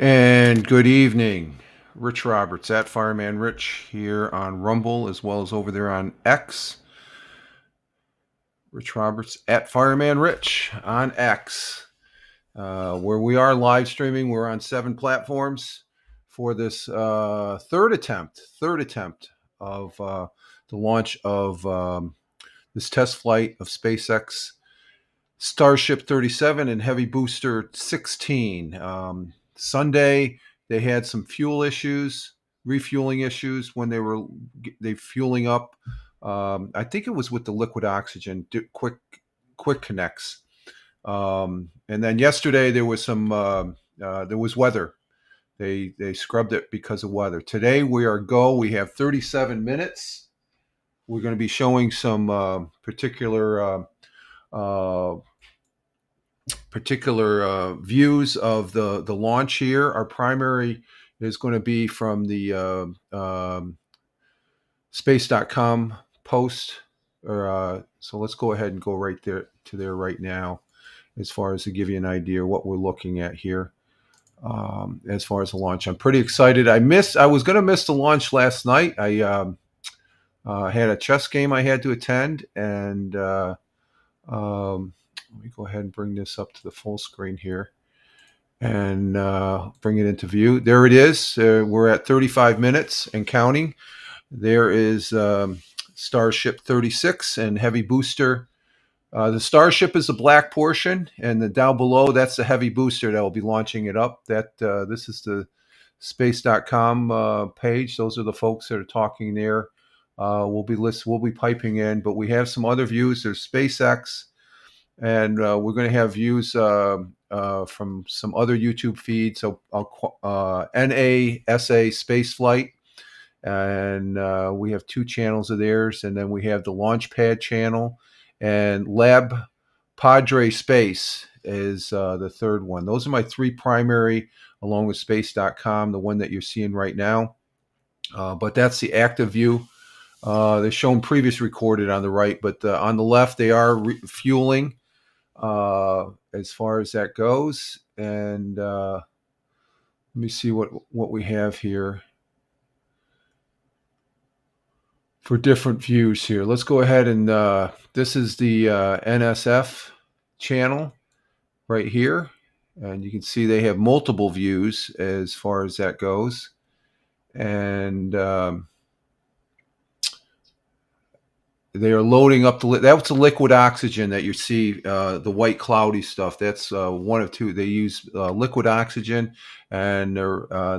And good evening. Rich Roberts at Fireman Rich here on Rumble as well as over there on X. Rich Roberts at Fireman Rich on X, where we are live streaming. We're on 7 platforms for this third attempt of the launch of this test flight of SpaceX Starship 37 and Heavy Booster 16. Sunday, they had some refueling issues when they fueling up. I think it was with the liquid oxygen, quick connects. And then yesterday there was there was weather. They scrubbed it because of weather. Today we are go. We have 37 minutes. We're going to be showing some particular views of the launch here. Our primary is going to be from the space.com post. So let's go ahead and go right there to there right now, as far as to give you an idea what we're looking at here. As far as the launch, I'm pretty excited. I was going to miss the launch last night. I had a chess game I had to attend, and let me go ahead and bring this up to the full screen here and bring it into view. There it is. We're at 35 minutes and counting. There is Starship 36 and Heavy Booster. The Starship is the black portion, and down below, that's the Heavy Booster that will be launching it up. This is the space.com page. Those are the folks that are talking there. We'll be piping in, but we have some other views. There's SpaceX. And we're going to have views from some other YouTube feeds. So NASA Spaceflight, and we have 2 channels of theirs, and then we have the Launchpad channel, and Lab Padre Space is the third one. Those are my 3 primary, along with Space.com, the one that you're seeing right now. But that's the active view. They're shown previous recorded on the right, but on the left they are fueling. As far as that goes, and let me see what we have here for different views here. Let's go ahead and this is the NSF channel right here, and you can see they have multiple views as far as that goes, and they are loading up that's the liquid oxygen that you see, the white cloudy stuff. That's one of 2. They use liquid oxygen, and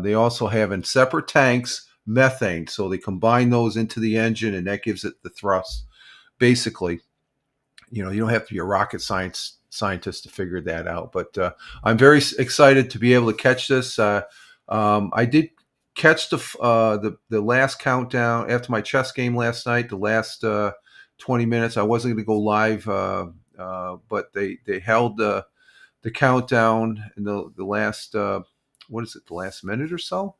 they also have in separate tanks methane. So they combine those into the engine, and that gives it the thrust. Basically, you don't have to be a rocket scientist to figure that out. But I'm very excited to be able to catch this. I did catch the last countdown after my chess game last night. The last 20 minutes. I wasn't going to go live, but they held the countdown in the last the last minute or so,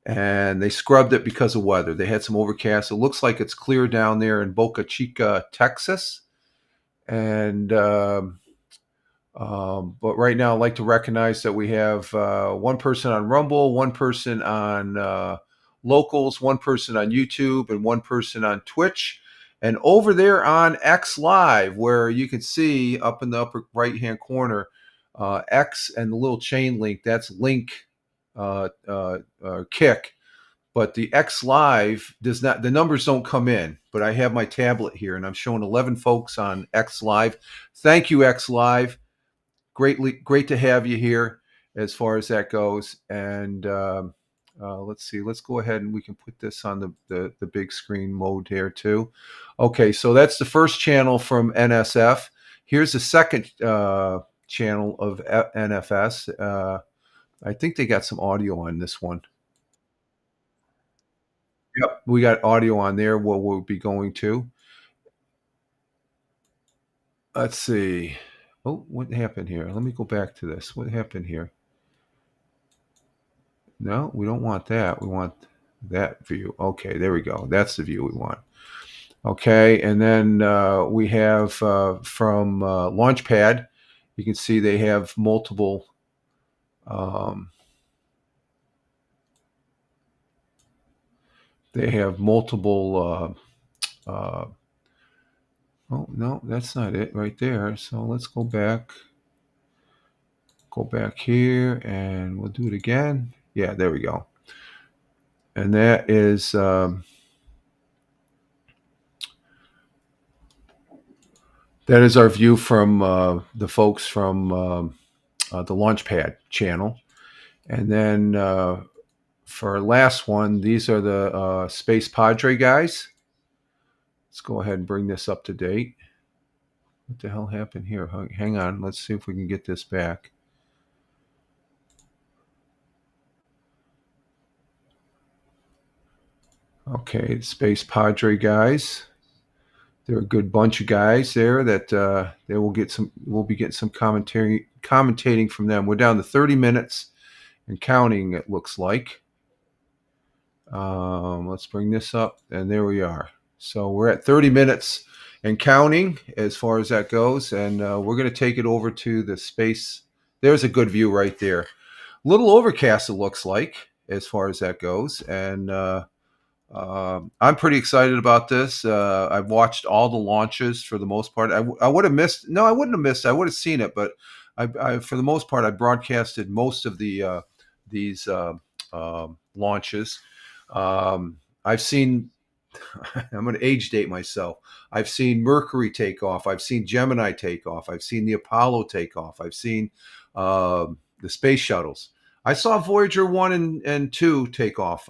and they scrubbed it because of weather. They had some overcast. It looks like it's clear down there in Boca Chica, Texas, and but right now I'd like to recognize that we have 1 person on Rumble, 1 person on Locals, 1 person on YouTube, and 1 person on Twitch. And over there on X Live, where you can see up in the upper right-hand corner, X and the little chain link, that's link kick. But the X Live does not, the numbers don't come in. But I have my tablet here, and I'm showing 11 folks on X Live. Thank you, X Live. Great to have you here as far as that goes. And let's see. Let's go ahead and we can put this on the big screen mode here too. Okay, so that's the first channel from NSF. Here's the second channel of NFS. I think they got some audio on this one. Yep, we got audio on there. What we'll be going to. Let's see. Oh, what happened here? Let me go back to this. What happened here? No, we don't want that. We want that view. Okay, there we go. That's the view we want. Okay, and then we have from Launchpad, you can see they have multiple They have multiple. Oh no, that's not it right there. So let's go back. Go back here, and we'll do it again. Yeah, there we go. And that is our view from the folks from the Launchpad channel. And then for our last one, these are the Space Padre guys. Let's go ahead and bring this up to date. What the hell happened here? Hang on. Let's see if we can get this back. Okay, Space Padre guys. They're a good bunch of guys there that they will get some. We'll be getting some commentating from them. We're down to 30 minutes and counting. It looks like. Let's bring this up, and there we are. So we're at 30 minutes and counting as far as that goes, and we're going to take it over to the space. There's a good view right there. A little overcast, it looks like, as far as that goes, and I'm pretty excited about this. I've watched all the launches for the most part. I would have missed. No, I wouldn't have missed. I would have seen it, but for the most part, I broadcasted most of these launches. I've seen. I'm going to age date myself. I've seen Mercury take off. I've seen Gemini take off. I've seen the Apollo take off. I've seen the space shuttles. I saw Voyager 1 and 2 take off,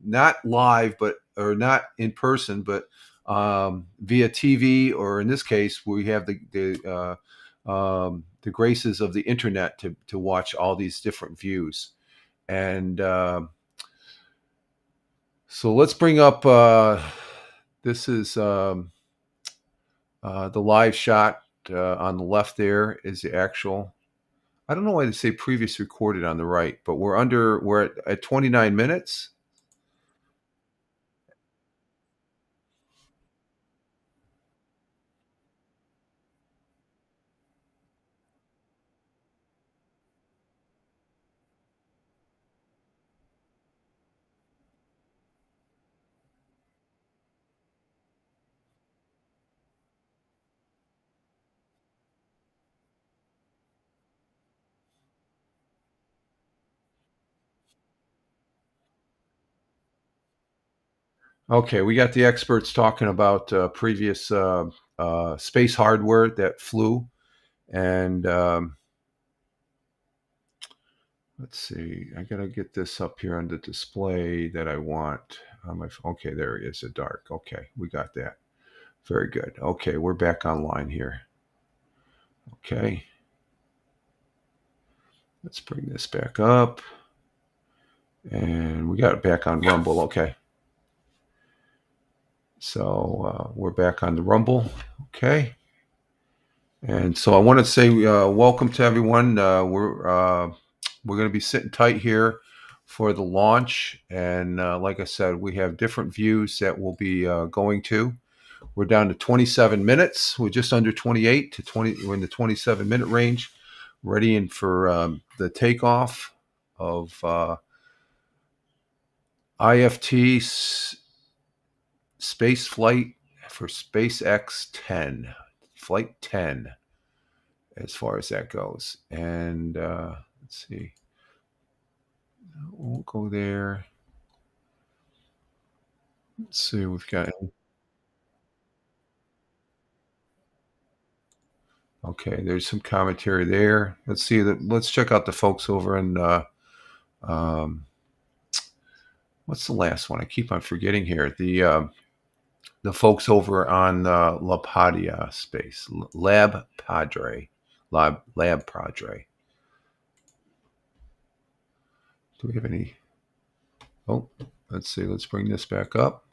not live, or not in person, but via TV, or in this case, we have the graces of the internet to watch all these different views. And so let's bring up. This is the live shot on the left. There is the actual. I don't know why they say previous recorded on the right, but we're at 29 minutes. Okay, we got the experts talking about previous space hardware that flew, and let's see. I gotta get this up here on the display that I want. Okay, there it is. A dark. Okay, we got that. Very good. Okay, we're back online here. Okay, let's bring this back up, and we got it back on Rumble. Okay, so we're back on the Rumble. Okay. And so I want to say welcome to everyone. We're going to be sitting tight here for the launch, and like I said, we have different views that we'll be going to. We're down to 27 minutes. We're just under 28 to 20. We're in the 27-minute range, readying for the takeoff of IFT space flight for SpaceX 10, flight 10. As far as that goes. And let's see, we'll go there. Let's see, we've got. Okay, there's some commentary there. Let's see that. Let's check out the folks over in. Um, what's the last one? I keep on forgetting here. The folks over on La Padia Space Lab Padre, Lab Padre. Do we have any? Oh, let's see. Let's bring this back up.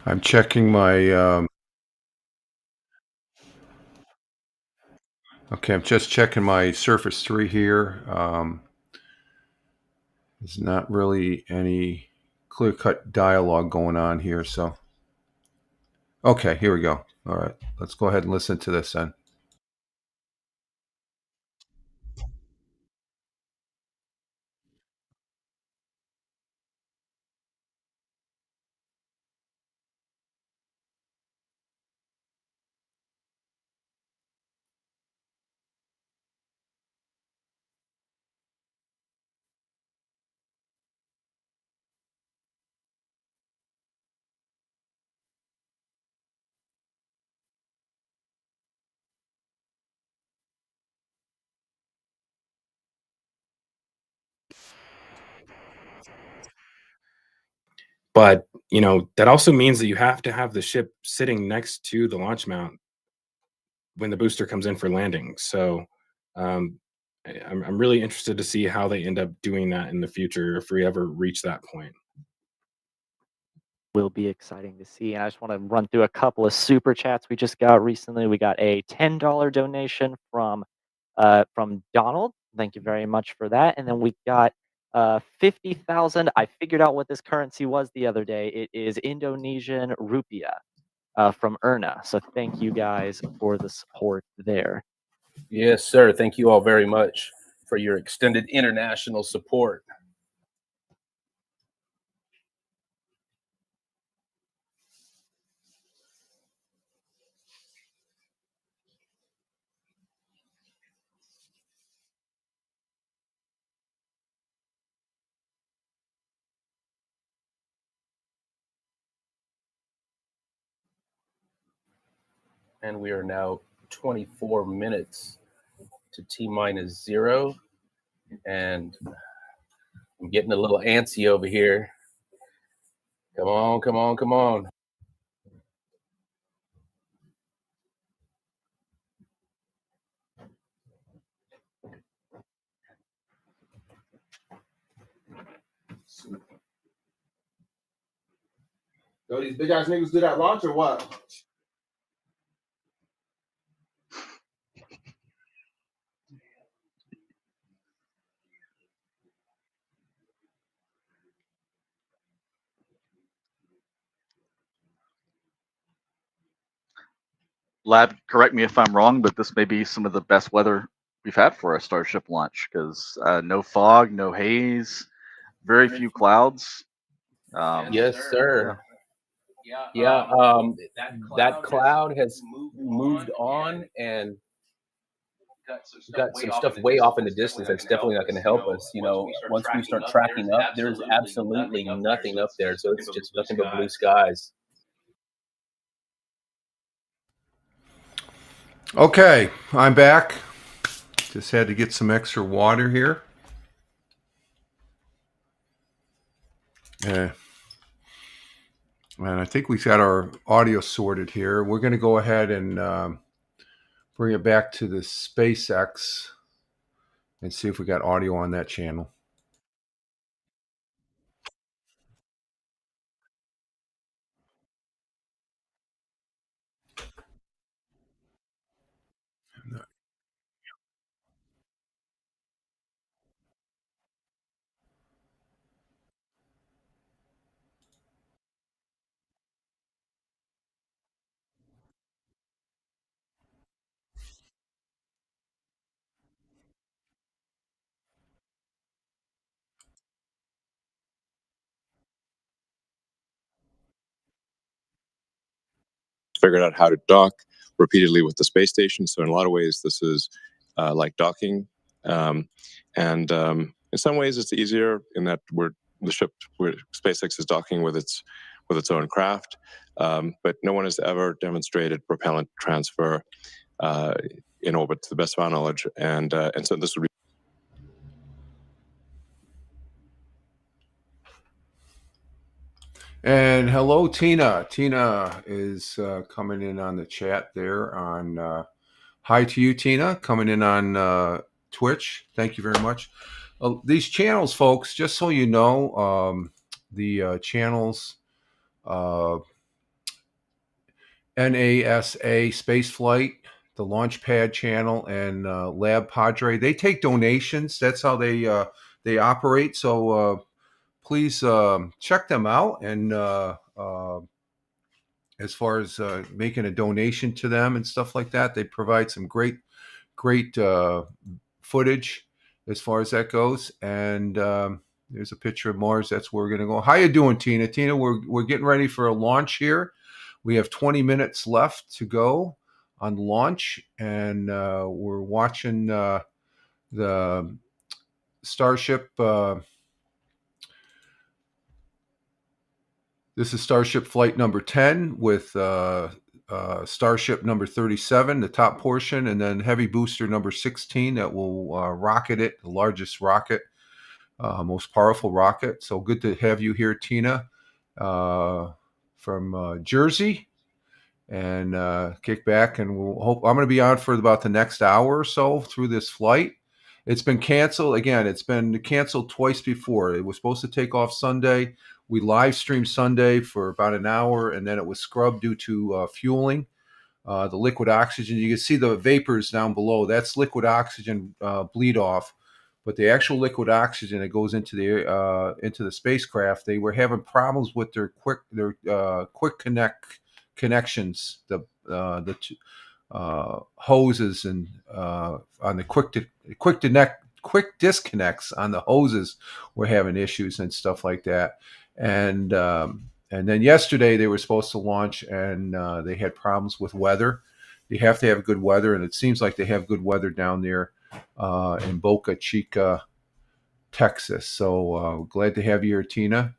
I'm checking my. Okay, I'm just checking my Surface 3 here. There's not really any clear-cut dialogue going on here, so. Okay, here we go. All right, let's go ahead and listen to this then. But, that also means that you have to have the ship sitting next to the launch mount when the booster comes in for landing. So, um, I'm really interested to see how they end up doing that in the future if we ever reach that point. Will be exciting to see. And I just want to run through a couple of super chats we just got recently. We got a $10 donation from Donald. Thank you very much for that. And then we got 50,000. I figured out what this currency was the other day. It is Indonesian rupiah from Erna. So thank you guys for the support there. Yes, sir. Thank you all very much for your extended international support. And we are now 24 minutes to T-minus 0. And I'm getting a little antsy over here. Come on, come on, come on. Yo, these big ass niggas do that launch or what? Lab, correct me if I'm wrong, but this may be some of the best weather we've had for a Starship launch because no fog, no haze, very few clouds. Yes, sir. Yeah, that cloud has moved on and got some stuff way off in the distance that's definitely not going to help us. Once we start tracking up, there's absolutely nothing up there. So it's just nothing but blue skies. Okay, I'm back. Just had to get some extra water here. And I think we've got our audio sorted here. We're going to go ahead and bring it back to the SpaceX and see if we got audio on that channel. Figured out how to dock repeatedly with the space station. So in a lot of ways, this is like docking, and in some ways, it's easier in that SpaceX is docking with its own craft, but no one has ever demonstrated propellant transfer in orbit, to the best of our knowledge, and so this would be. And hello, Tina. Tina is coming in on the chat there on. Hi to you, Tina, coming in on Twitch. Thank you very much. These channels, folks, just so you know, the channels NASA Spaceflight, the Launchpad channel, and Lab Padre. They take donations. That's how they operate. So please check them out. And as far as making a donation to them and stuff like that, they provide some great footage as far as that goes. And there's a picture of Mars. That's where we're going to go. How you doing, Tina? Tina, we're getting ready for a launch here. We have 20 minutes left to go on launch, and we're watching the Starship. This is Starship flight number 10 with Starship number 37, the top portion, and then heavy booster number 16 that will rocket it, the largest rocket, most powerful rocket. So good to have you here, Tina, from Jersey. And kick back, and we'll hope. I'm going to be on for about the next hour or so through this flight. It's been canceled again. It's been canceled twice before. It was supposed to take off Sunday. We live streamed Sunday for about an hour, and then it was scrubbed due to fueling. The liquid oxygen, you can see the vapors down below. That's liquid oxygen bleed off, but the actual liquid oxygen that goes into the spacecraft, they were having problems with their quick connections, the hoses, and on the quick disconnects on the hoses were having issues and stuff like that. And then yesterday they were supposed to launch, and they had problems with weather. You have to have good weather, and it seems like they have good weather down there in Boca Chica, Texas. So glad to have you here, Tina.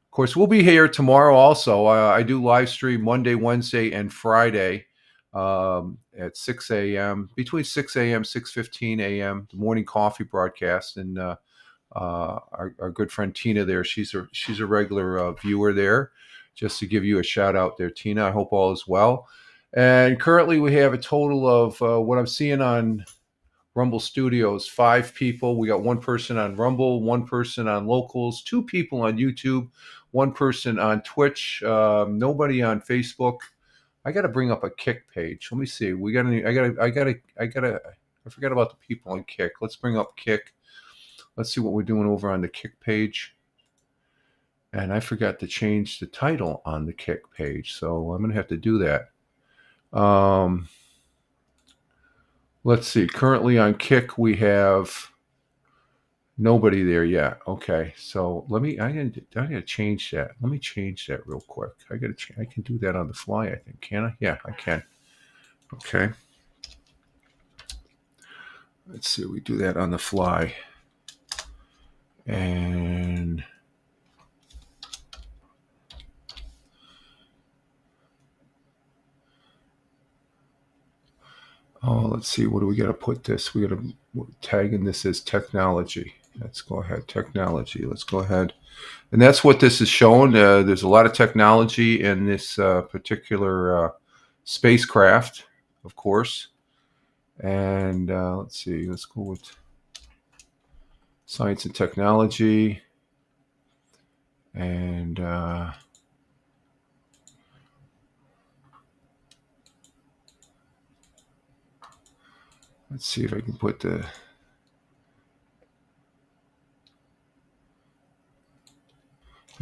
Of course, we'll be here tomorrow also. I do live stream Monday, Wednesday, and Friday at 6 a.m., between 6 a.m. 6:15 a.m., the morning coffee broadcast. And our good friend Tina there, she's a regular viewer there. Just to give you a shout out there, Tina. I hope all is well. And currently we have a total of what I'm seeing on Rumble Studios, 5 people. We got 1 person on Rumble, 1 person on Locals, 2 people on YouTube, 1 person on Twitch, nobody on Facebook. I got to bring up a Kick page. Let me see. I forgot about the people on Kick. Let's bring up Kick. Let's see what we're doing over on the Kick page. And I forgot to change the title on the Kick page, so I'm going to have to do that. Let's see. Currently on Kick, we have nobody there yet. Okay, so I gotta change that. Let me change that real quick. I can do that on the fly, I think. Can I? Yeah, I can. Okay. Let's see. We do that on the fly. And let's see. What do we got to put this? We got to tag in this as technology. Let's go ahead. Technology. Let's go ahead. And that's what this is showing. There's a lot of technology in this particular spacecraft, of course. And let's see. Let's go with science and technology. And let's see if I can put the...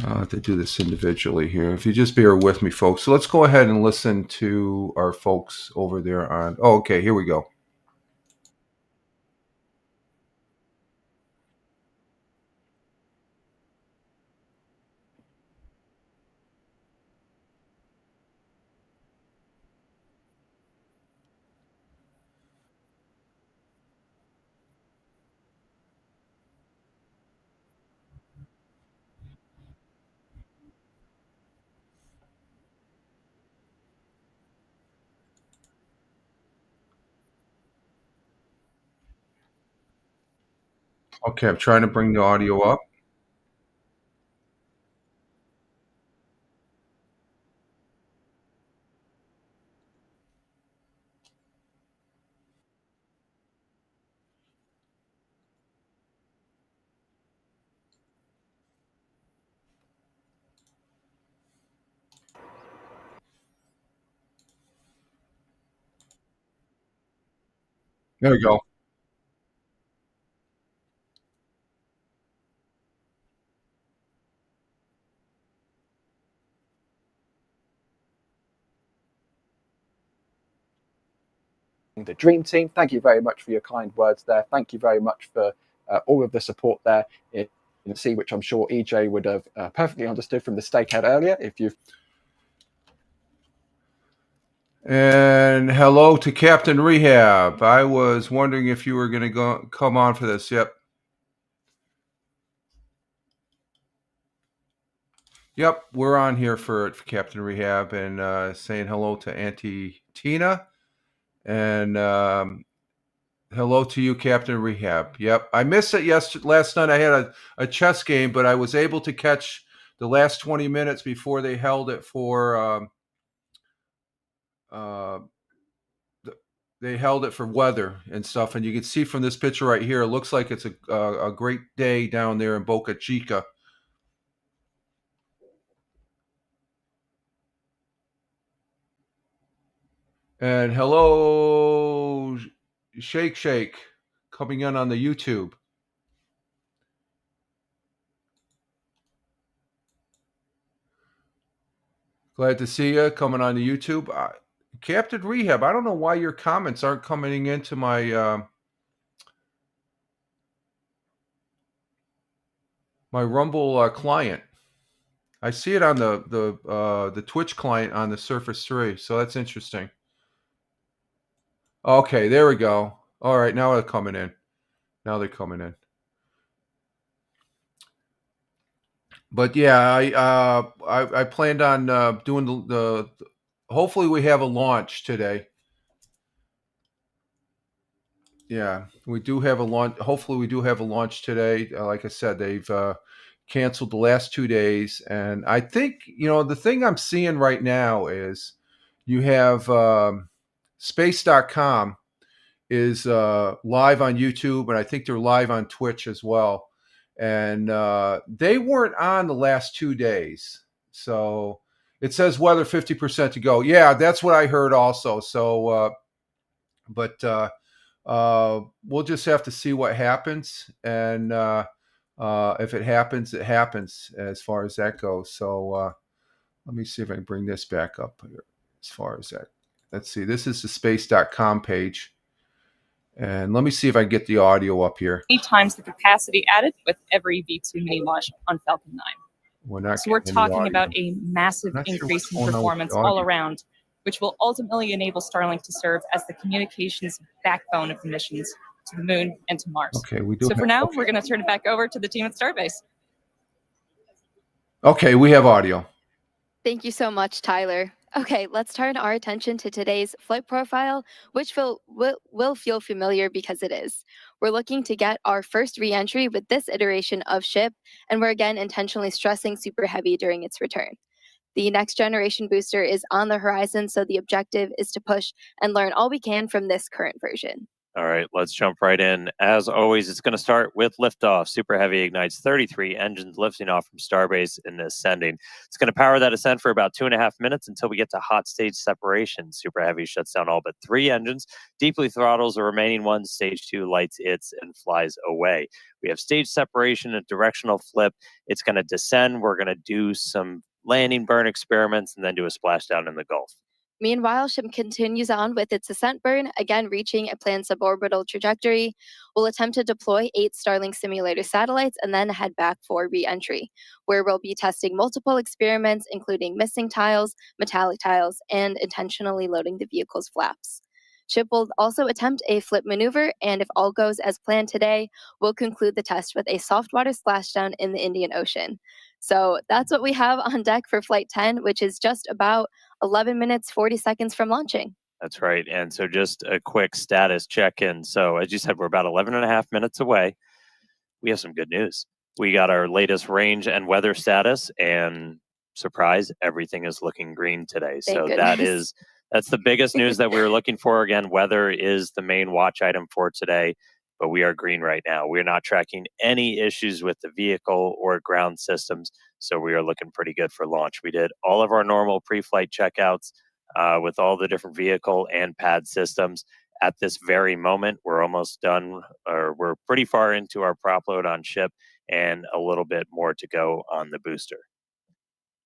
I'll have to do this individually here. If you just bear with me, folks. So let's go ahead and listen to our folks over there on... Oh, okay. Here we go. Okay, I'm trying to bring the audio up. There we go. The Dream Team, thank you very much for your kind words there. Thank you very much for all of the support there in C, which I'm sure EJ would have perfectly understood from the stakeout earlier. If you've And hello to Captain Rehab. I was wondering if you were going to come on for this. Yep. Yep, we're on here for Captain Rehab, and saying hello to Auntie Tina, and hello to you, Captain Rehab. Yep, I missed it last night. I had a chess game, but I was able to catch the last 20 minutes before they held it for they held it for weather and stuff. And you can see from this picture right here, it looks like it's a great day down there in Boca Chica. And hello, Shake Shake, coming in on the YouTube. Glad to see you coming on the YouTube. Captain Rehab, I don't know why your comments aren't coming into my my Rumble client. I see it on the Twitch client on the Surface 3, so that's interesting. Okay, there we go. All right, now they're coming in. Now they're coming in. But yeah, I planned on doing the hopefully we have a launch today. Yeah, we do have a launch. Hopefully we do have a launch today. Like I said, they've canceled the last 2 days, and I think the thing I'm seeing right now is you have space.com is live on YouTube, and I think they're live on Twitch as well. And they weren't on the last 2 days. So it says weather 50% to go. Yeah, that's what I heard also. So, but we'll just have to see what happens. And if it happens, it happens as far as that goes. So let me see if I can bring this back up here as far as that. Let's see. This is the space.com page. And let me see if I can get the audio up here. 8 times the capacity added with every V2 mini launch on Falcon 9. So we're talking about a massive increase in performance all around, which will ultimately enable Starlink to serve as the communications backbone of the missions to the moon and to Mars. Okay, we do. So for now, we're going to turn it back over to the team at Starbase. Okay, we have audio. Thank you so much, Tyler. Okay, let's turn our attention to today's flight profile, which will feel familiar because it is. We're looking to get our first re-entry with this iteration of ship, and we're again intentionally stressing Super Heavy during its return. The next generation booster is on the horizon, so the objective is to push and learn all we can from this current version. All right, let's jump right in. As always, it's going to start with liftoff. Super Heavy ignites 33 engines lifting off from Starbase and ascending. It's going to power that ascent for about 2.5 minutes until we get to hot stage separation. Super Heavy shuts down all but 3 engines, deeply throttles the remaining ones, stage 2 lights its and flies away. We have stage separation, a directional flip. It's going to descend. We're going to do some landing burn experiments and then do a splashdown in the Gulf. Meanwhile, ship continues on with its ascent burn, again reaching a planned suborbital trajectory. We'll attempt to deploy 8 Starlink simulator satellites and then head back for re-entry, where we'll be testing multiple experiments, including missing tiles, metallic tiles, and intentionally loading the vehicle's flaps. Ship will also attempt a flip maneuver, and if all goes as planned today, we'll conclude the test with a softwater splashdown in the Indian Ocean. So that's what we have on deck for Flight 10, which is just about 11 minutes, 40 seconds from launching. That's right. And so just a quick status check-in. So as you said, we're about 11.5 minutes away. We have some good news. We got our latest range and weather status, and surprise, everything is looking green today. Thank So goodness. that's the biggest news that we were looking for. Again, weather is the main watch item for today, but we are green right now. We're not tracking any issues with the vehicle or ground systems, so we are looking pretty good for launch. We did all of our normal pre-flight checkouts with all the different vehicle and pad systems. at this very moment. We're almost done, or we're pretty far into our prop load on ship, and a little bit more to go on the booster.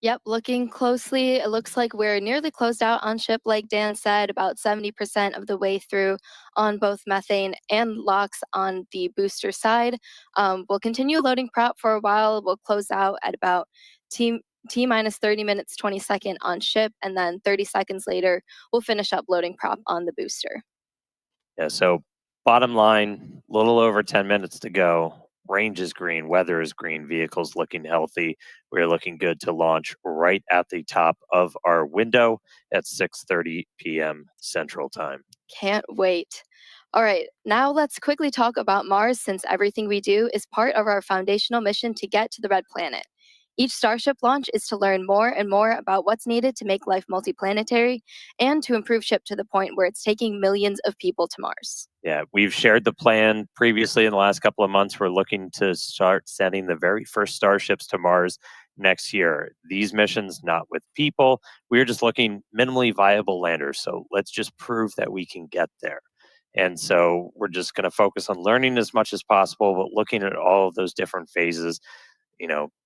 Yep, looking closely, it looks like we're nearly closed out on ship, like Dan said, about 70% of the way through on both methane and LOX on the booster side. We'll continue loading prop for a while. We'll close out at about T minus 30 minutes, 20 seconds on ship, and then 30 seconds later, we'll finish up loading prop on the booster. Yeah, so bottom line, a little over 10 minutes to go. Range is green, weather is green, vehicles looking healthy. We're looking good to launch right at the top of our window at 6:30 p.m. Central Time. Can't wait. All right, now let's quickly talk about Mars, since everything we do is part of our foundational mission to get to the Red Planet. Each Starship launch is to learn more and more about what's needed to make life multiplanetary and to improve ship to the point where it's taking millions of people to Mars. Yeah, we've shared the plan previously in the last couple of months. We're looking to start sending the very first Starships to Mars next year. These missions, not with people. We're just looking minimally viable landers. So let's just prove that we can get there. And so we're just going to focus on learning as much as possible, but looking at all of those different phases,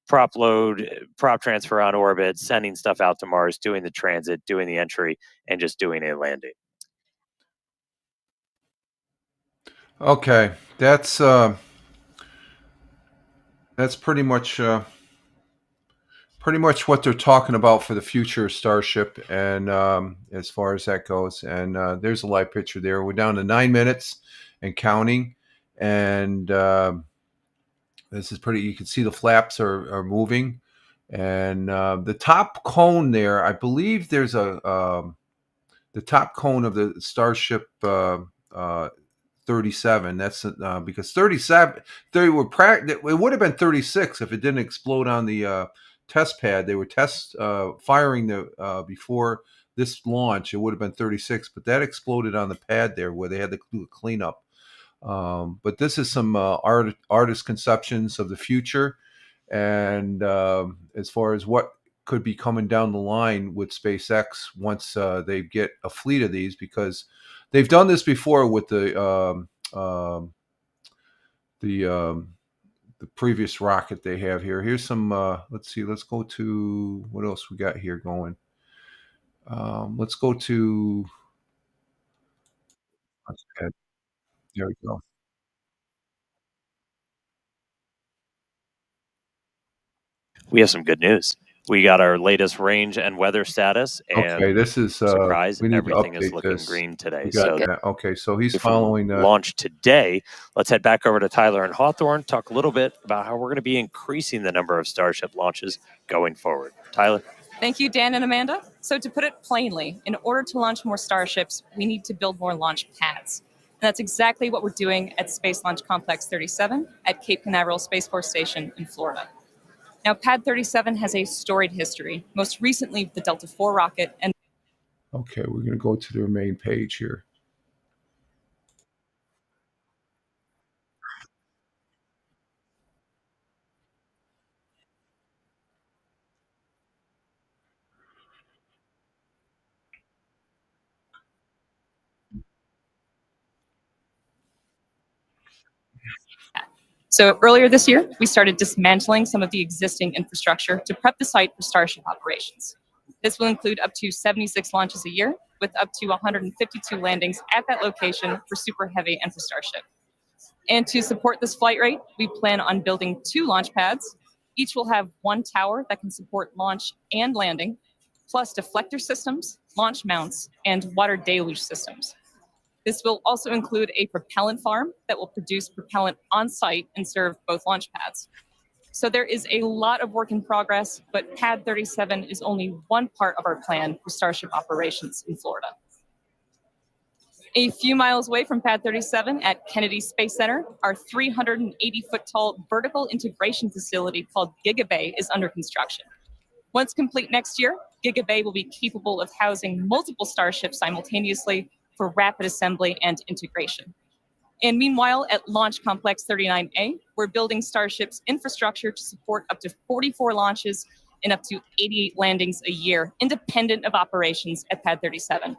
prop load, prop transfer on orbit, sending stuff out to Mars, doing the transit, doing the entry, and just doing a landing. Okay, that's pretty much what they're talking about for the future of Starship, and as far as that goes. And there's a live picture there. We're down to 9 minutes and counting, and this is pretty. You can see the flaps are moving, and the top cone there. I believe there's the top cone of the Starship 37. That's because 37. They were it would have been 36 if it didn't explode on the test pad. They were firing the before this launch. It would have been 36, but that exploded on the pad there where they had to do a cleanup. But this is some artist conceptions of the future, and as far as what could be coming down the line with SpaceX once they get a fleet of these, because they've done this before with the previous rocket they have here. Here's some. Let's see. Let's go to what else we got here going. Let's go to. There we go. We have some good news. We got our latest range and weather status, and okay, this is surprise. Everything is looking green today. So okay, so he's following launch today. Let's head back over to Tyler and Hawthorne. Talk a little bit about how we're going to be increasing the number of Starship launches going forward. Tyler. Thank you, Dan and Amanda. So to put it plainly, in order to launch more Starships, we need to build more launch pads. And that's exactly what we're doing at Space Launch Complex 37 at Cape Canaveral Space Force Station in Florida. Now, Pad 37 has a storied history, most recently the Delta IV rocket. And okay, we're going to go to their main page here. So earlier this year, we started dismantling some of the existing infrastructure to prep the site for Starship operations. This will include up to 76 launches a year, with up to 152 landings at that location for Super Heavy and for Starship. And to support this flight rate, we plan on building 2 launch pads. Each will have 1 tower that can support launch and landing, plus deflector systems, launch mounts, and water deluge systems. This will also include a propellant farm that will produce propellant on site and serve both launch pads. So there is a lot of work in progress, but Pad 37 is only one part of our plan for Starship operations in Florida. A few miles away from Pad 37 at Kennedy Space Center, our 380-foot-tall vertical integration facility called Gigabay is under construction. Once complete next year, Gigabay will be capable of housing multiple Starships simultaneously for rapid assembly and integration. And meanwhile, at Launch Complex 39A, we're building Starship's infrastructure to support up to 44 launches and up to 88 landings a year, independent of operations at Pad 37.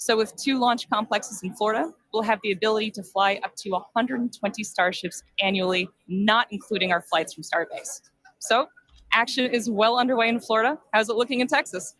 So with 2 launch complexes in Florida, we'll have the ability to fly up to 120 Starships annually, not including our flights from Starbase. So action is well underway in Florida. How's it looking in Texas?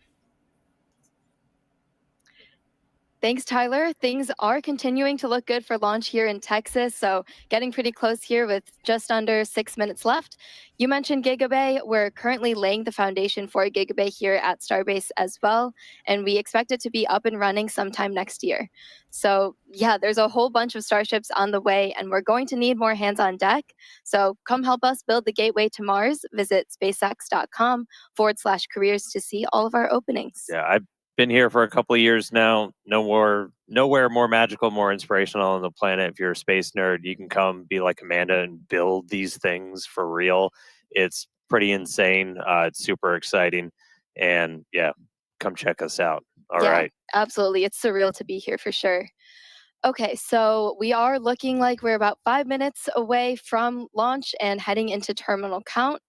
Thanks, Tyler. Things are continuing to look good for launch here in Texas, so getting pretty close here with just under 6 minutes left. You mentioned Gigabay. We're currently laying the foundation for Gigabay here at Starbase as well, and we expect it to be up and running sometime next year. So yeah, there's a whole bunch of Starships on the way, and we're going to need more hands on deck. So come help us build the gateway to Mars. Visit spacex.com/careers to see all of our openings. Yeah, I've been here for a couple of years now. Nowhere more magical, more inspirational on the planet. If you're a space nerd, you can come be like Amanda and build these things for real. It's pretty insane. It's super exciting. And yeah, come check us out. All right. Absolutely. It's surreal to be here for sure. Okay, so we are looking like we're about 5 minutes away from launch and heading into terminal count.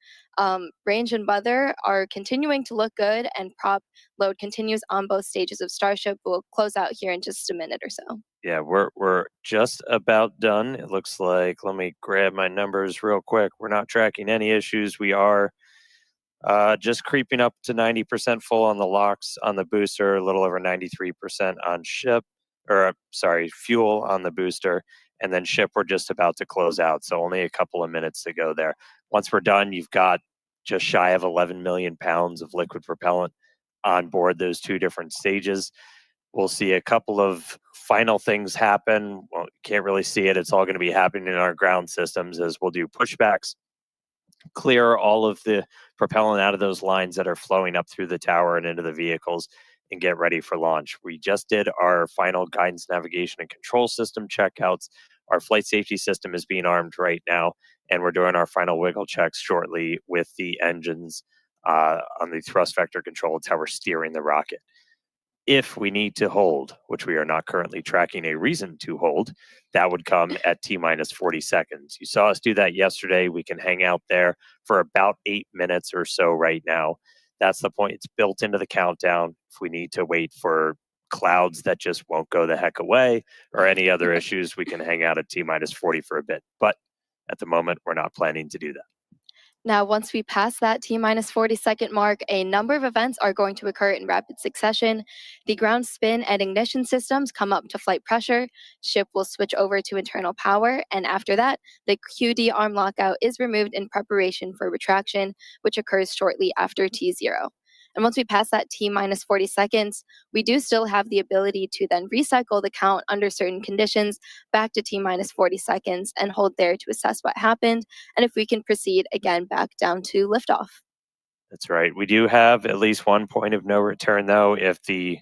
Range and weather are continuing to look good, and prop load continues on both stages of Starship. We'll close out here in just a minute or so. Yeah, we're just about done. It looks like, let me grab my numbers real quick. We're not tracking any issues. We are just creeping up to 90% full on the Lauchs on the booster, a little over 93% on ship, or sorry, fuel on the booster, and then ship we're just about to close out. So only a couple of minutes to go there. Once we're done, you've got just shy of 11 million pounds of liquid propellant on board those 2 different stages. We'll see a couple of final things happen. Well, you can't really see it. It's all going to be happening in our ground systems as we'll do pushbacks, clear all of the propellant out of those lines that are flowing up through the tower and into the vehicles, and get ready for launch. We just did our final guidance, navigation, and control system checkouts. Our flight safety system is being armed right now, and we're doing our final wiggle checks shortly with the engines on the thrust vector control. It's how we're steering the rocket. If we need to hold, which we are not currently tracking a reason to hold, that would come at T-minus 40 seconds. You saw us do that yesterday. We can hang out there for about 8 minutes or so right now. That's the point. It's built into the countdown. If we need to wait for clouds that just won't go the heck away or any other issues, we can hang out at T-minus 40 for a bit. But at the moment, we're not planning to do that. Now, once we pass that T-minus 40-second mark, a number of events are going to occur in rapid succession. The ground spin and ignition systems come up to flight pressure. Ship will switch over to internal power, and after that, the QD arm lockout is removed in preparation for retraction, which occurs shortly after T0. And once we pass that T-minus 40 seconds, we do still have the ability to then recycle the count under certain conditions back to T-minus 40 seconds and hold there to assess what happened, and if we can proceed again back down to liftoff. That's right. We do have at least one point of no return, though. If the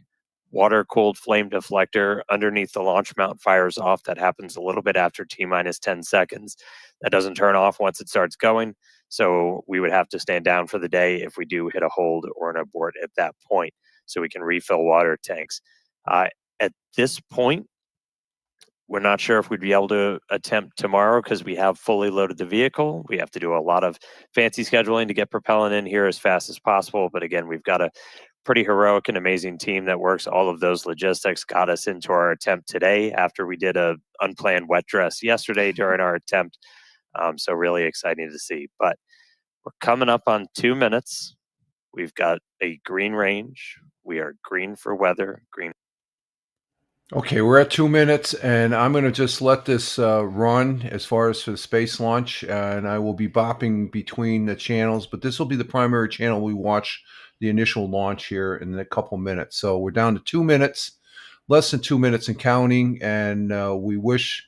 water-cooled flame deflector underneath the launch mount fires off, that happens a little bit after T-minus 10 seconds. That doesn't turn off once it starts going. So we would have to stand down for the day if we do hit a hold or an abort at that point, so we can refill water tanks. At this point, we're not sure if we'd be able to attempt tomorrow because we have fully loaded the vehicle. We have to do a lot of fancy scheduling to get propellant in here as fast as possible. But again, we've got a pretty heroic and amazing team that works all of those logistics, got us into our attempt today after we did a unplanned wet dress yesterday during our attempt. So really exciting to see. But we're coming up on 2 minutes. We've got a green range. We are green for weather, green. Okay, we're at 2 minutes, and I'm going to just let this run as far as for the space launch, and I will be bopping between the channels, but this will be the primary channel we watch the initial launch here in a couple minutes. So we're down to 2 minutes, less than 2 minutes and counting, and we wish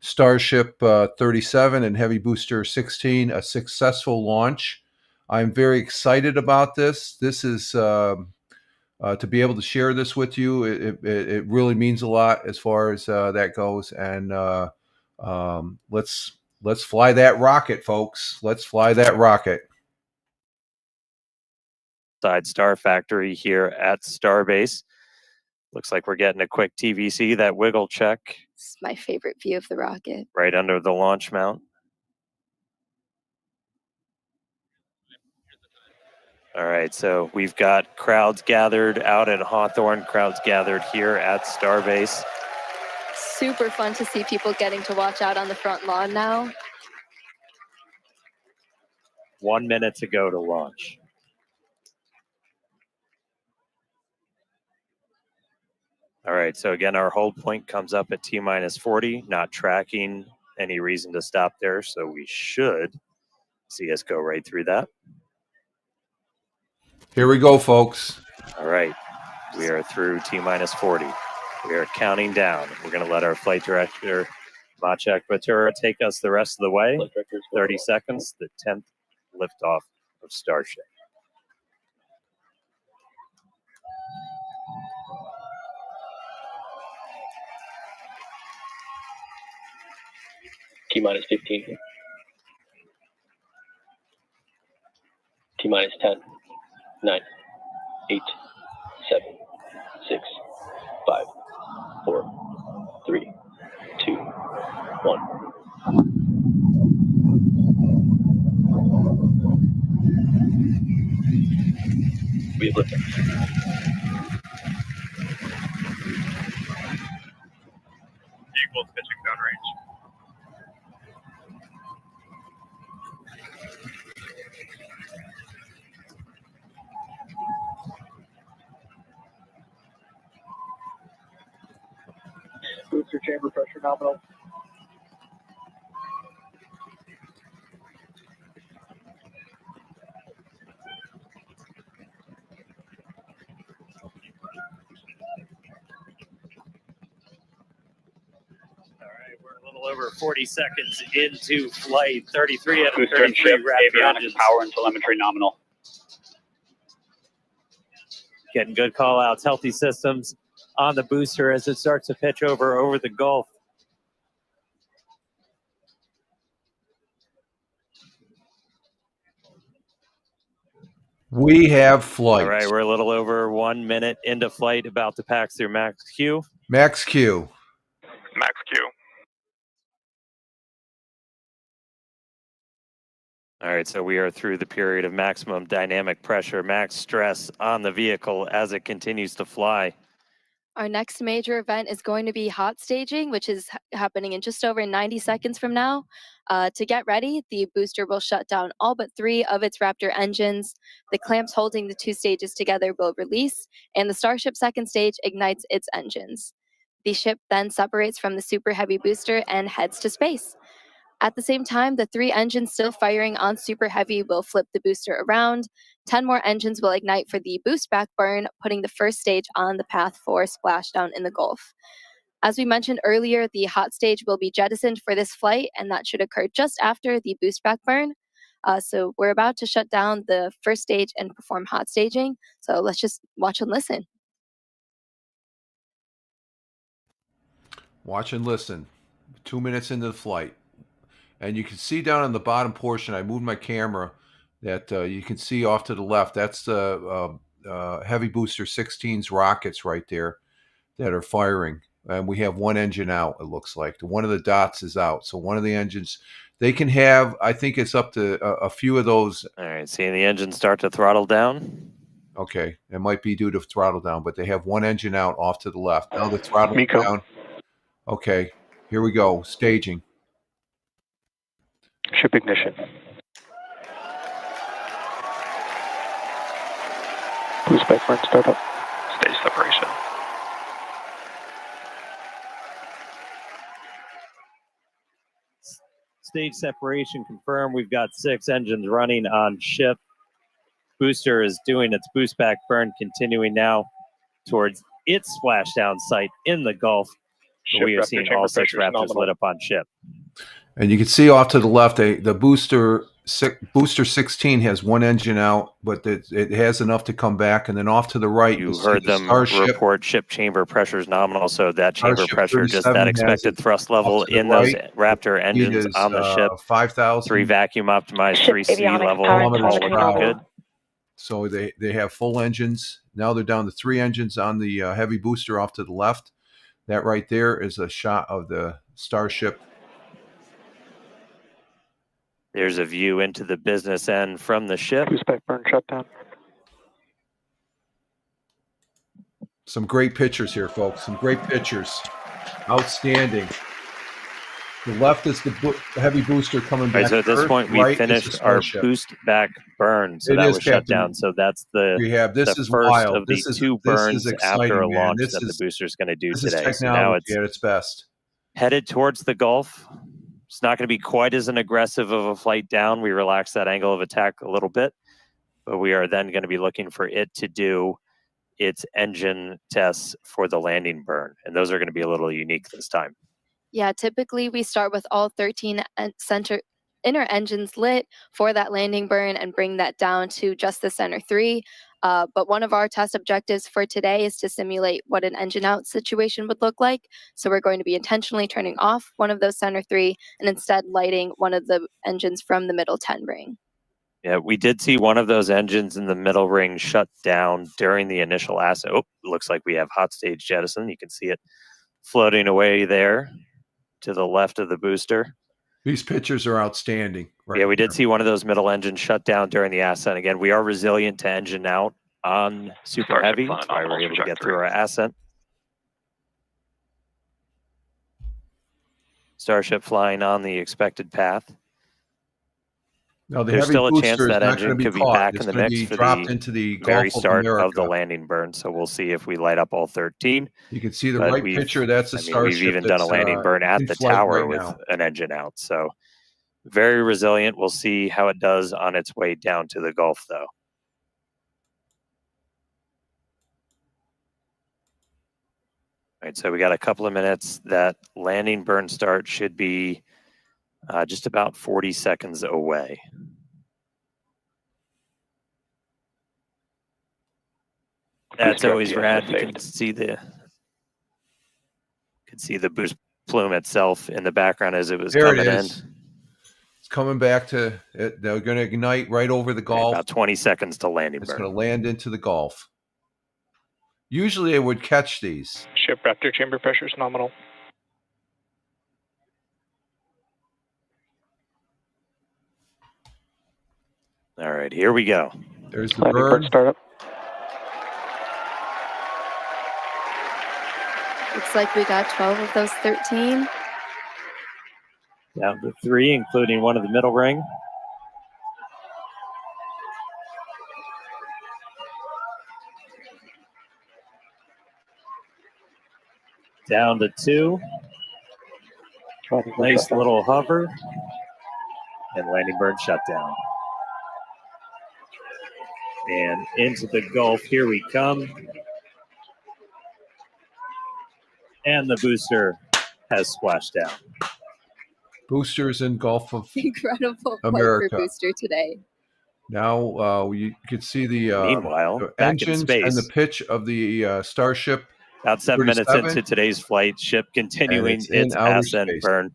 Starship 37 and Heavy Booster 16 a successful launch. I'm very excited about this. This is... to be able to share this with you, it really means a lot as far as that goes. And let's fly that rocket, folks. Let's fly that rocket. Side Star Factory here at Starbase. Looks like we're getting a quick TVC, that wiggle check. It's my favorite view of the rocket. Right under the launch mount. All right, so we've got crowds gathered out at Hawthorne, crowds gathered here at Starbase. Super fun to see people getting to watch out on the front lawn now. 1 minute to go to launch. All right, so again, our hold point comes up at T-minus 40, not tracking any reason to stop there, so we should see us go right through that. Here we go, folks. All right, we are through T-minus 40. We are counting down. We're going to let our flight director, Maciek Batura, take us the rest of the way. 30 seconds, the 10th liftoff of Starship. T-minus 15. T-minus 10. 9. 8. 7. 6. 5. 4. 3. 2. 1. We have liftoff. Equals pitching downrange. Booster chamber pressure nominal. All right, we're a little over 40 seconds into flight. 33 out of Booster 33 and Raptor avionics engines. power and telemetry nominal. Getting good call outs, healthy systems on the booster as it starts to pitch over the Gulf. We have flight. All right, we're a little over 1 minute into flight, about to pass through Max Q. Max Q. Max Q. All right, so we are through the period of maximum dynamic pressure, max stress on the vehicle as it continues to fly. Our next major event is going to be hot staging, which is happening in just over 90 seconds from now. To get ready, the booster will shut down all but 3 of its Raptor engines. The clamps holding the 2 stages together will release, and the Starship second stage ignites its engines. The ship then separates from the Super Heavy booster and heads to space. At the same time, the 3 engines still firing on Super Heavy will flip the booster around. 10 more engines will ignite for the boost back burn, putting the first stage on the path for splashdown in the Gulf. As we mentioned earlier, the hot stage will be jettisoned for this flight, and that should occur just after the boost back burn. So we're about to shut down the first stage and perform hot staging. So let's just watch and listen. Watch and listen. 2 minutes into the flight. And you can see down on the bottom portion, I moved my camera, that you can see off to the left. That's the Heavy Booster 16's rockets right there that are firing. And we have 1 engine out, it looks like. One of the dots is out. So one of the engines, they can have, I think it's up to a few of those. All right, seeing the engine start to throttle down. Okay, it might be due to throttle down, but they have 1 engine out off to the left. Now the throttle down. Okay, here we go, staging. Ship ignition. Boost back burn startup. Stage separation. Stage separation confirmed. We've got 6 engines running on ship. Booster is doing its boost back burn, continuing now towards its splashdown site in the Gulf. We are seeing all 6 Raptors lit up on ship. And you can see off to the left, the booster 16 has 1 engine out, but it has enough to come back. And then off to the right, you heard them report ship chamber pressures nominal. So that chamber pressure, just that expected thrust level in those Raptor engines on the ship. 5,000. 3 vacuum optimized, 3 C level, all looking good. So they have full engines. Now they're down to 3 engines on the Heavy Booster off to the left. That right there is a shot of the Starship. There's a view into the business end from the ship. Boost back burn shutdown. Some great pictures here, folks. Some great pictures. Outstanding. The left is the heavy booster coming back. Right, so at this point, we finished our boost back burn, so that was shut down. So that's the this is first wild. of the This is, two this burns is exciting, after a man. launch This that is, the booster's going to do this today. Is so now it's at its best. Headed towards the Gulf. It's not going to be quite as an aggressive of a flight down. We relaxed that angle of attack a little bit, but we are then going to be looking for it to do its engine tests for the landing burn, and those are going to be a little unique this time. Yeah, typically we start with all 13 inner engines lit for that landing burn and bring that down to just the center 3. But one of our test objectives for today is to simulate what an engine out situation would look like. So we're going to be intentionally turning off one of those center 3 and instead lighting one of the engines from the middle 10 ring. Yeah, we did see one of those engines in the middle ring shut down during the initial ascent. Oh, looks like we have hot stage jettison. You can see it floating away there to the left of the booster. These pictures are outstanding. Right, yeah, we did see one of those middle engines shut down during the ascent. Again, we are resilient to engine out on Super Heavy. That's why we're able to get through our ascent. Starship flying on the expected path. Now, there's still a chance that engine could be back in the mix for the very start of the landing burn. So we'll see if we light up all 13. You can see the right picture. That's a Starship. We've even done a landing burn at the tower with an engine out. So very resilient. We'll see how it does on its way down to the Gulf, though. All right, so we got a couple of minutes. That landing burn start should be just about 40 seconds away. That's always rad. You can see the boost plume itself in the background as it was coming in. It's coming back to it. They're going to ignite right over the Gulf. About 20 seconds to landing burn. It's going to land into the Gulf. Usually, it would catch these. Ship Raptor chamber pressure is nominal. All right, here we go. There's the burn. Startup. Looks like we got 12 of those 13. Down to 3, including one of the middle ring. Down to 2. Nice little hover. And landing burn shutdown. And into the Gulf, here we come. And the booster has splashed down. Boosters in Gulf of Incredible America. For booster today. Now you can see the meanwhile the back engines in space and the pitch of the Starship. About 7 minutes into today's flight, ship continuing its ascent burn.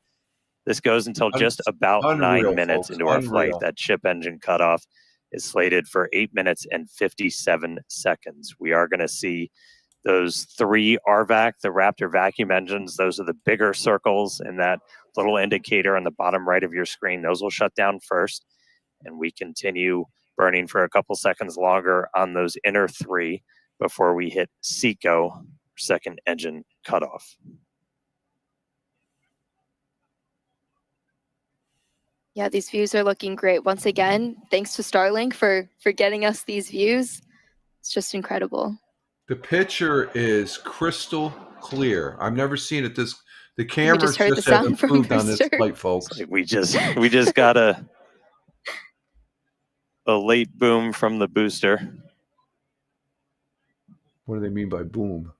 This goes until just about 9 minutes into our flight. That ship engine cutoff is slated for 8 minutes and 57 seconds. We are going to see those 3 RVAC, the Raptor vacuum engines. Those are the bigger circles in that little indicator on the bottom right of your screen. Those will shut down first, and we continue burning for a couple seconds longer on those inner 3 before we hit SECO, second engine cutoff. Yeah, these views are looking great. Once again, thanks to Starlink for getting us these views. It's just incredible. The picture is crystal clear. I've never seen it this. The cameras just have improved on this flight, folks. Like we just got a late boom from the booster. What do they mean by boom?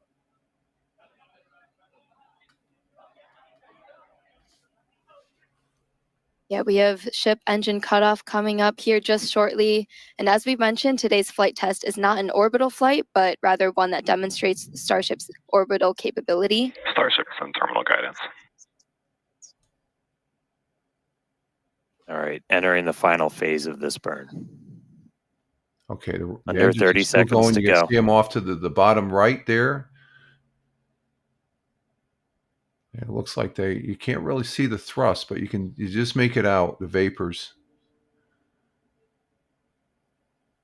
Yeah, we have ship engine cutoff coming up here just shortly. And as we mentioned, today's flight test is not an orbital flight, but rather one that demonstrates Starship's orbital capability. Starship from terminal guidance. All right, entering the final phase of this burn. Okay, under 30 seconds to go. See them off to the bottom right there. It looks like you can't really see the thrust, but you just make it out, the vapors.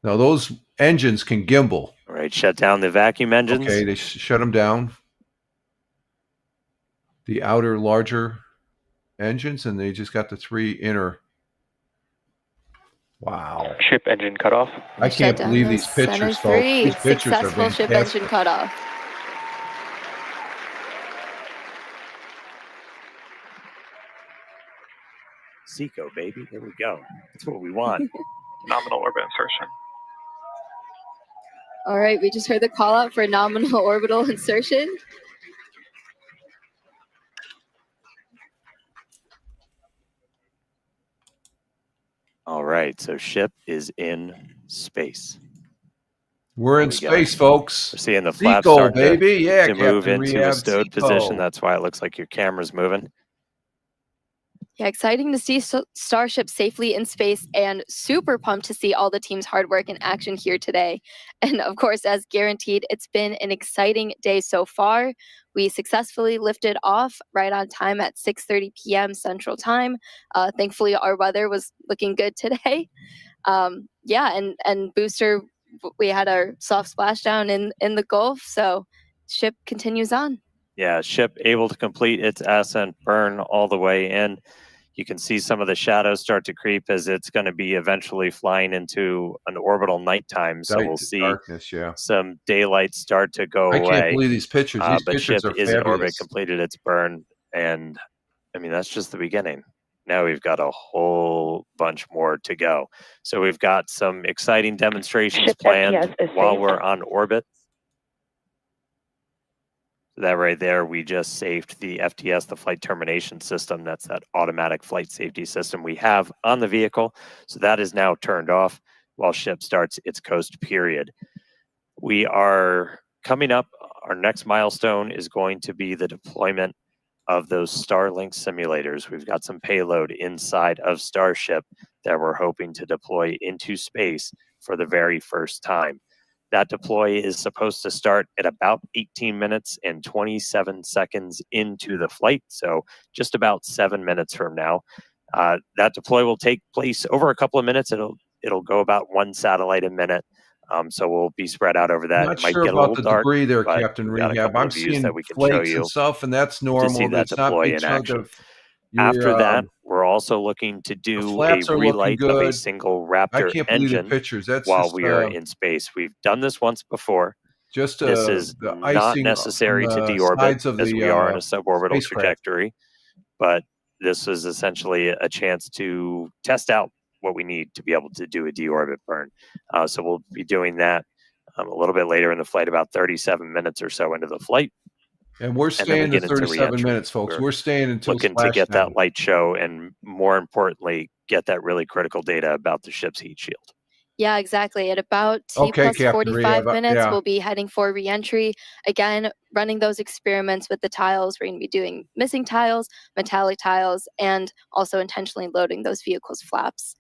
Now those engines can gimbal. All right, shut down the vacuum engines. Okay, they shut them down. The outer larger engines, and they just got the 3 inner. Wow. Ship engine cutoff. I can't Shut believe down these the pictures, center folks. 3. These pictures are Successful ship engine fantastic. cutoff. Seco, baby. Here we go. That's what we want. Nominal orbit insertion. All right, we just heard the call out for nominal orbital insertion. All right, so ship is in space. We're There in we go. space, folks. We're seeing the flaps Seco, starting baby. Yeah, to move Captain into a Rehab, stowed Seco. position. That's why it looks like your camera's moving. Yeah, exciting to see Starship safely in space and super pumped to see all the team's hard work in action here today. And of course, as guaranteed, it's been an exciting day so far. We successfully lifted off right on time at 6:30 p.m. Central Time. Thankfully, our weather was looking good today. Yeah, and booster, we had our soft splashdown in the Gulf, so ship continues on. Yeah, ship able to complete its ascent burn all the way in. You can see some of the shadows start to creep as it's going to be eventually flying into an orbital nighttime. So we'll see darkness, yeah. some daylight start to go I away. can't believe these pictures. These but pictures ship are is in orbit, fabulous. completed its burn, and I mean that's just the beginning. Now we've got a whole bunch more to go. So we've got some exciting demonstrations Ship planned STS is while saved. we're on orbit. That right there, we just saved the FTS, the flight termination system. That's that automatic flight safety system we have on the vehicle. So that is now turned off while ship starts its coast period. We are coming up. Our next milestone is going to be the deployment of those Starlink simulators. We've got some payload inside of Starship that we're hoping to deploy into space for the very first time. That deploy is supposed to start at about 18 minutes and 27 seconds into the flight, so just about 7 minutes from now. That deploy will take place over a couple of minutes. It'll go about 1 satellite a minute, so we'll be spread out over that. Not It might sure get a about little the dark, debris there, but Captain we've got a Rehab. couple I'm of views seeing that we can show flakes you and stuff, and that's to normal. see that It's not deploy big in chunk action. of After that, we're also looking to do a flaps are looking relight of a good. single I Raptor can't believe the engine pictures. That's while just we are in space. We've done this once before. just This is the not icing on necessary to the deorbit sides of as the we are in a suborbital spacecraft. trajectory, but this is essentially a chance to test out what we need to be able to do a deorbit burn. So we'll be doing that a little bit later in the flight, about 37 minutes or so into the flight. And we're And then staying we to get into 37 re-entry. minutes, folks. We're We're staying until looking to get that splashdown. light show and, more importantly, get that really critical data about the ship's heat shield. Yeah, exactly. At about T Okay, plus Captain 45 Rehab. minutes, Yeah. we'll be heading for reentry. Again, running those experiments with the tiles. We're going to be doing missing tiles, metallic tiles, and also intentionally loading those vehicles' flaps.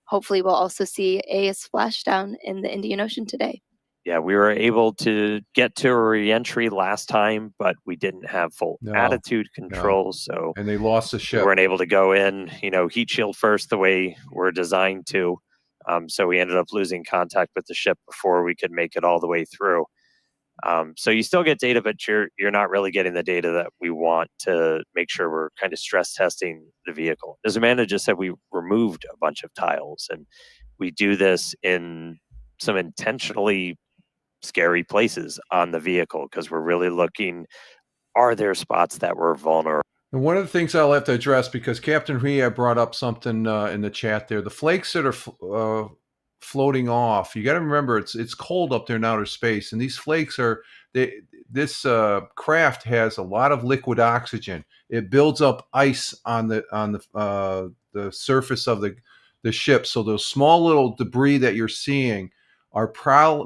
Hopefully, we'll also see a splashdown in the Indian Ocean today. Yeah, we were able to get to a re-entry last time, but we didn't have full attitude control, so and they lost the we ship. weren't able to go in, heat shield first the way we're designed to. So we ended up losing contact with the ship before we could make it all the way through. So you still get data, but you're not really getting the data that we want to make sure we're kind of stress testing the vehicle. As Amanda just said, we removed a bunch of tiles, and we do this in some intentionally scary places on the vehicle because we're really looking, are there spots that were vulnerable? And one of the things I'll have to address, because Captain Rhea brought up something in the chat there, the flakes that are floating off, you got to remember it's cold up there in outer space, and these flakes are, this craft has a lot of liquid oxygen. It builds up ice on the surface of the ship. So those small little debris that you're seeing are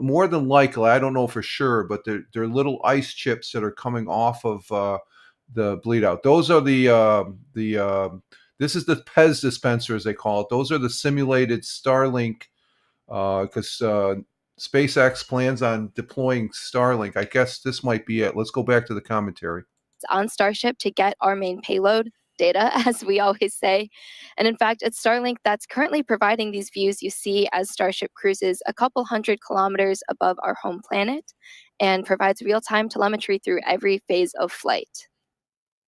more than likely, I don't know for sure, but they're little ice chips that are coming off of the bleed out. Those are this is the PEZ dispenser, as they call it. Those are the simulated Starlink, because SpaceX plans on deploying Starlink. I guess this might be it. Let's go back to the commentary. On Starship to get our main payload. data, as we always say. And in fact, it's Starlink that's currently providing these views you see as Starship cruises a couple hundred kilometers above our home planet and provides real-time telemetry through every phase of flight.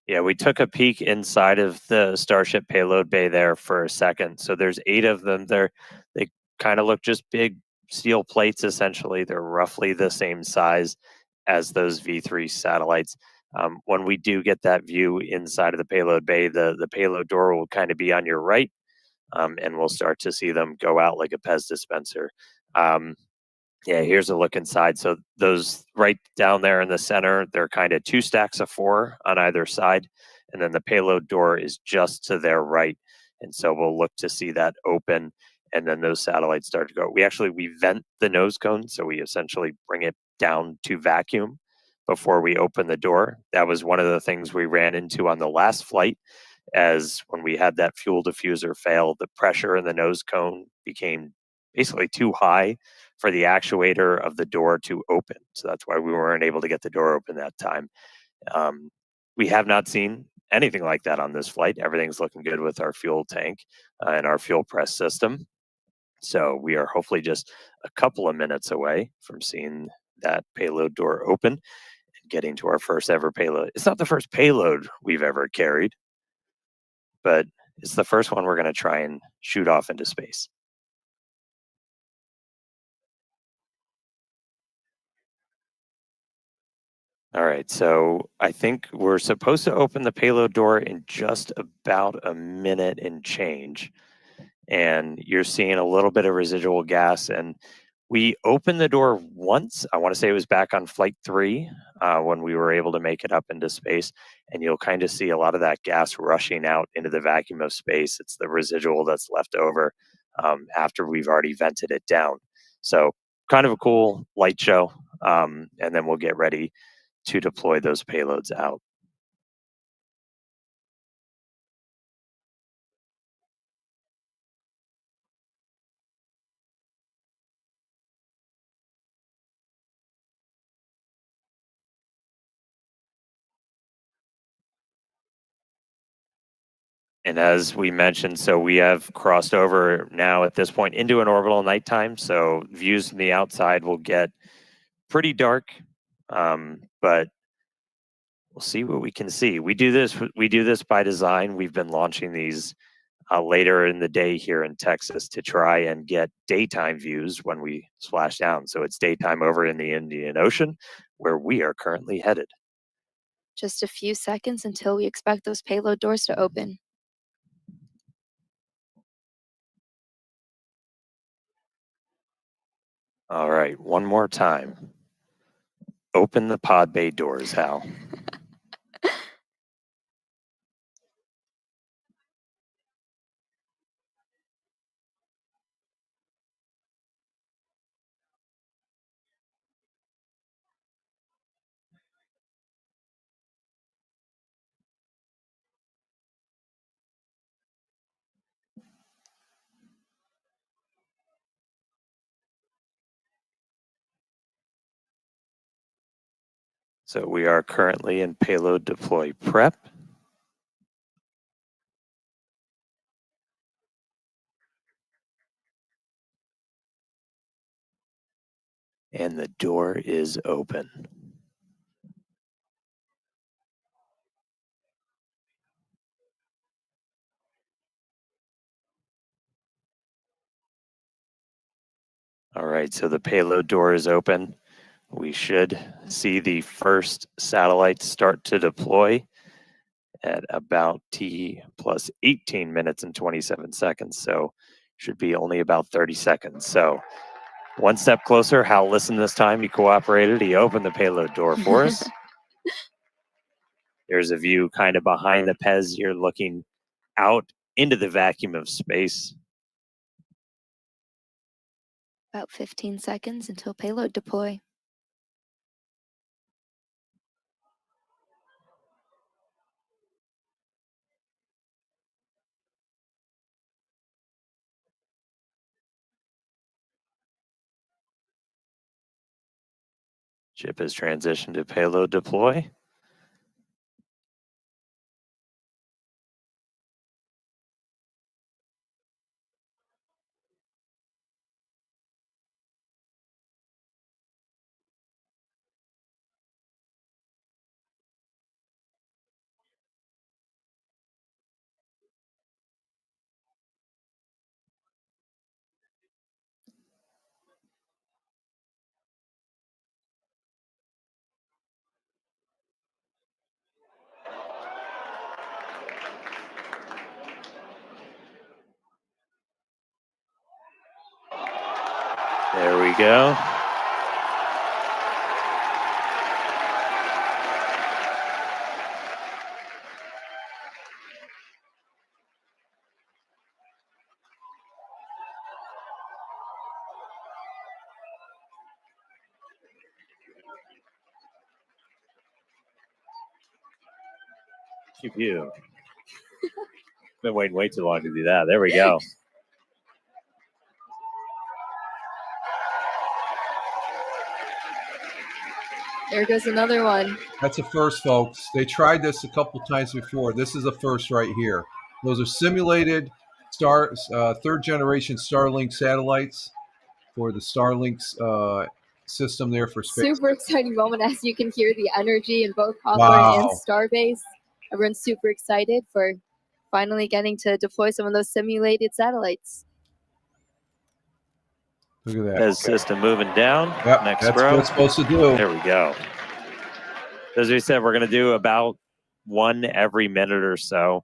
Yeah, we took a peek inside of the Starship payload bay there for a second. So there's 8 of them there. They kind of look just big steel plates, essentially. They're roughly the same size as those V3 satellites. When we do get that view inside of the payload bay, the payload door will kind of be on your right, and we'll start to see them go out like a Pez dispenser. Yeah, here's a look inside. So those right down there in the center, they're kind of 2 stacks of 4 on either side. And then the payload door is just to their right. And so we'll look to see that open, and then those satellites start to go. We vent the nose cone. So we essentially bring it down to vacuum before we open the door. That was one of the things we ran into on the last flight, as when we had that fuel diffuser fail, the pressure in the nose cone became basically too high for the actuator of the door to open. So that's why we weren't able to get the door open that time. We have not seen anything like that on this flight. Everything's looking good with our fuel tank and our fuel press system. So we are hopefully just a couple of minutes away from seeing that payload door open and getting to our first ever payload. It's not the first payload we've ever carried, but it's the first one we're going to try and shoot off into space. All right, so I think we're supposed to open the payload door in just about a minute and change. And you're seeing a little bit of residual gas. And we opened the door once. I want to say it was back on flight 3 when we were able to make it up into space. And you'll kind of see a lot of that gas rushing out into the vacuum of space. It's the residual that's left over after we've already vented it down. So kind of a cool light show. And then we'll get ready to deploy those payloads out. And as we mentioned, so we have crossed over now at this point into an orbital nighttime. So views from the outside will get pretty dark, but we'll see what we can see. We do this by design. We've been launching these later in the day here in Texas to try and get daytime views when we splash down. So it's daytime over in the Indian Ocean, where we are currently headed. Just a few seconds until we expect those payload doors to open. All right, one more time. Open the pod bay doors, Hal. So we are currently in payload deploy prep. And the door is open. All right, so the payload door is open. We should see the first satellite start to deploy at about T plus 18 minutes and 27 seconds. So should be only about 30 seconds. So one step closer. Hal listened this time. He cooperated. He opened the payload door for us. There's a view kind of behind the Pez. You're looking out into the vacuum of space. About 15 seconds until payload deploy. Ship has transitioned to payload deploy. There we go. Pew pew. Been waiting way too long to do that. There we go. There goes another one. That's a first, folks. They tried this a couple times before. This is a first right here. Those are simulated third generation Starlink satellites for the Starlink's system there for space. Super exciting moment as you can hear the energy in both Hawthorne and Wow. Starbase. Everyone's super excited for finally getting to deploy some of those simulated satellites. Look at that. Pez system moving down. Yep, Next that's row. what it's supposed to do. There we go. As we said, we're going to do about one every minute or so.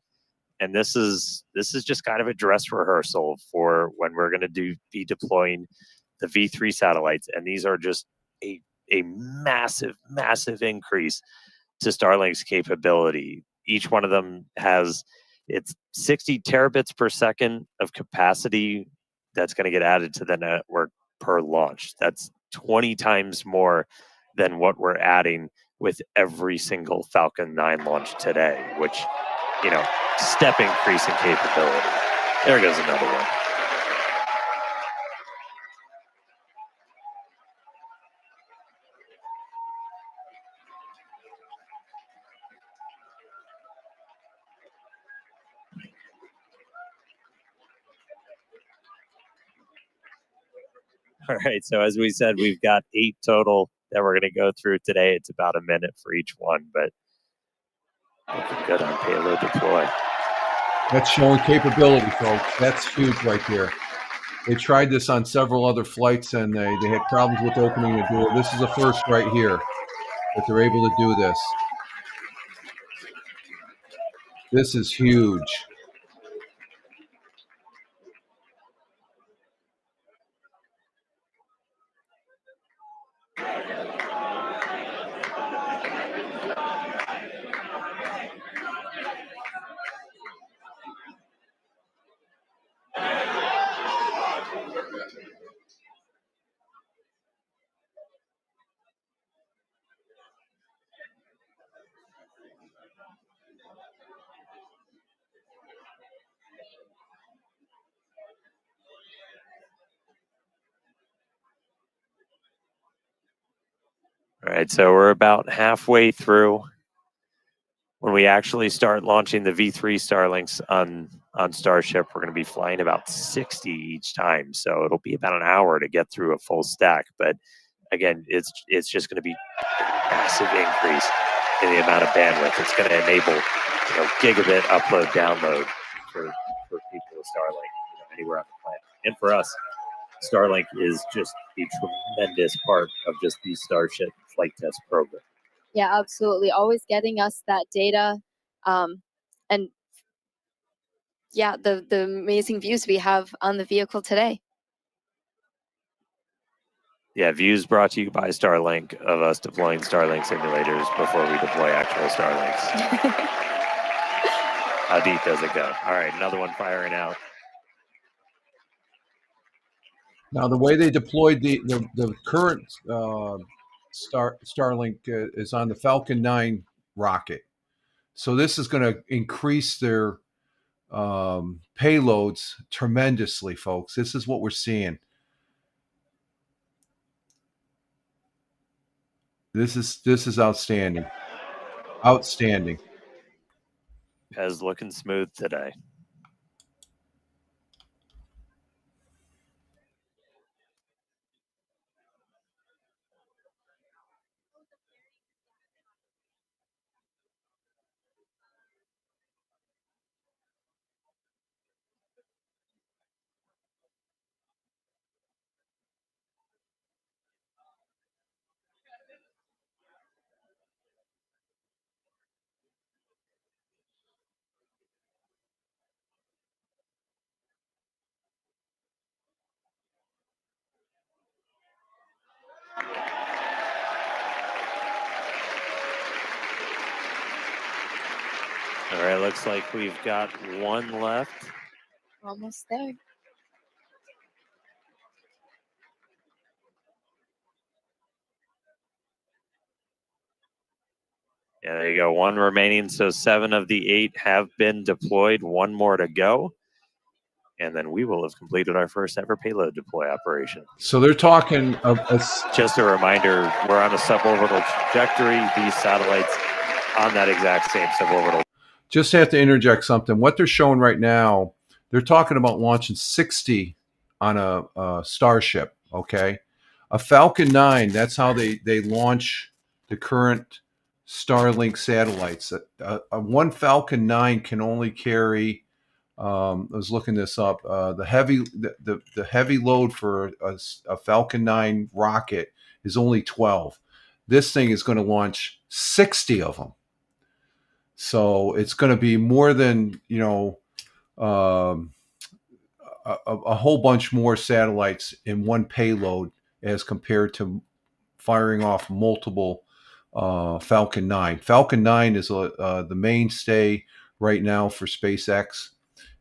And this is just kind of a dress rehearsal for when we're going to be deploying the V3 satellites. And these are just a massive, massive increase to Starlink's capability. Each one of them has it's 60 terabits per second of capacity that's going to get added to the network per launch. That's 20 times more than what we're adding with every single Falcon 9 launch today, which, you know, step increase in capability. There goes another one. All right, so as we said, we've got 8 total that we're going to go through today. It's about a minute for each one, but looking good on payload deploy. That's showing capability, folks. That's huge right there. They tried this on several other flights, and they had problems with opening the door. This is a first right here that they're able to do this. This is huge. All right, so we're about halfway through. When we actually start launching the V3 Starlinks on Starship, we're going to be flying about 60 each time. So it'll be about an hour to get through a full stack. But again, it's just going to be a massive increase in the amount of bandwidth. It's going to enable, you know, gigabit upload download for people with Starlink, anywhere on the planet. And for us, Starlink is just a tremendous part of just the Starship flight test program. Yeah, absolutely. Always getting us that data. And yeah, the amazing views we have on the vehicle today. Yeah, views brought to you by Starlink of us deploying Starlink simulators before we deploy actual Starlinks. How deep does it go? All right, another one firing out. Now, the way they deployed the current Starlink is on the Falcon 9 rocket. So this is going to increase their payloads tremendously, folks. This is what we're seeing. This is outstanding. Outstanding. Pez looking smooth today. All right, looks like we've got one left. Almost there. Yeah, there you go. One remaining. So 7 of the 8 have been deployed. One more to go. And then we will have completed our first ever payload deploy operation. So they're talking of just a reminder, we're on a suborbital trajectory. These satellites on that exact same suborbital. Just have to interject something. What they're showing right now, they're talking about launching 60 on a Starship, okay? A Falcon 9, that's how they launch the current Starlink satellites. One Falcon 9 can only carry, I was looking this up, the heavy load for a Falcon 9 rocket is only 12. This thing is going to launch 60 of them. So it's going to be more than, a whole bunch more satellites in one payload as compared to firing off multiple Falcon 9. Falcon 9 is the mainstay right now for SpaceX.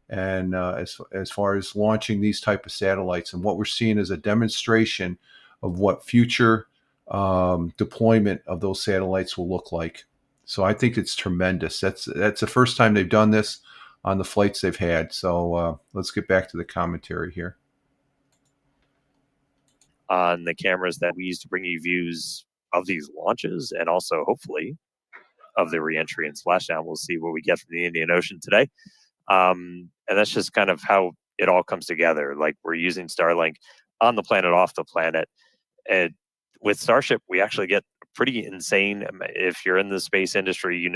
And as far as launching these type of satellites, and what we're seeing is a demonstration of what future deployment of those satellites will look like. So I think it's tremendous. That's the first time they've done this on the flights they've had. So let's get back to the commentary here. On the cameras that we use to bring you views of these launches and also hopefully of the reentry and splashdown. We'll see what we get from the Indian Ocean today. And that's just kind of how it all comes together. Like we're using Starlink on the planet, off the planet. And with Starship, we actually get pretty insane. If you're in the space industry,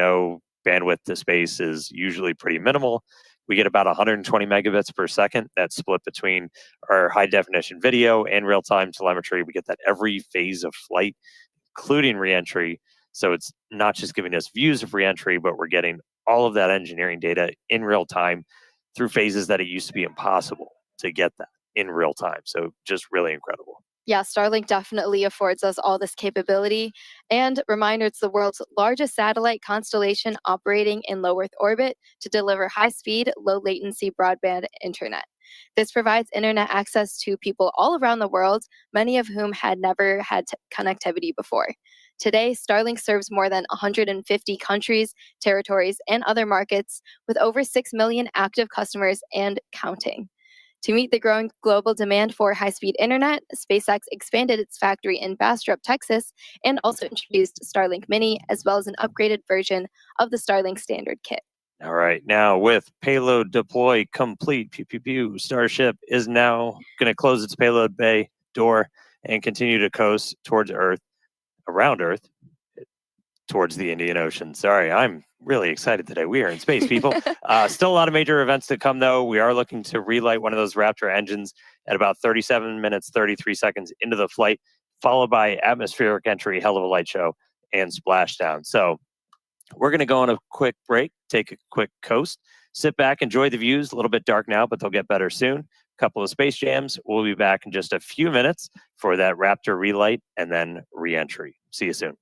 bandwidth to space is usually pretty minimal. We get about 120 megabits per second. That's split between our high definition video and real time telemetry. We get that every phase of flight, including reentry. So it's not just giving us views of reentry, but we're getting all of that engineering data in real time through phases that it used to be impossible to get that in real time. So just really incredible. Yeah, Starlink definitely affords us all this capability. And reminder, it's the world's largest satellite constellation operating in low Earth orbit to deliver high-speed, low-latency broadband internet. This provides internet access to people all around the world, many of whom had never had connectivity before. Today, Starlink serves more than 150 countries, territories, and other markets, with over 6 million active customers and counting. To meet the growing global demand for high-speed internet, SpaceX expanded its factory in Bastrop, Texas, and also introduced Starlink Mini, as well as an upgraded version of the Starlink Standard kit. All right, now with payload deploy complete, Starship is now going to close its payload bay door and continue to coast towards Earth, around Earth, towards the Indian Ocean. Sorry, I'm really excited today. We are in space, people. Still a lot of major events to come, though. We are looking to relight one of those Raptor engines at about 37 minutes, 33 seconds into the flight, followed by atmospheric entry, hell of a light show, and splashdown. So we're going to go on a quick break, take a quick coast, sit back, enjoy the views. A little bit dark now, but they'll get better soon. A couple of space jams. We'll be back in just a few minutes for that Raptor relight and then re-entry. See you soon.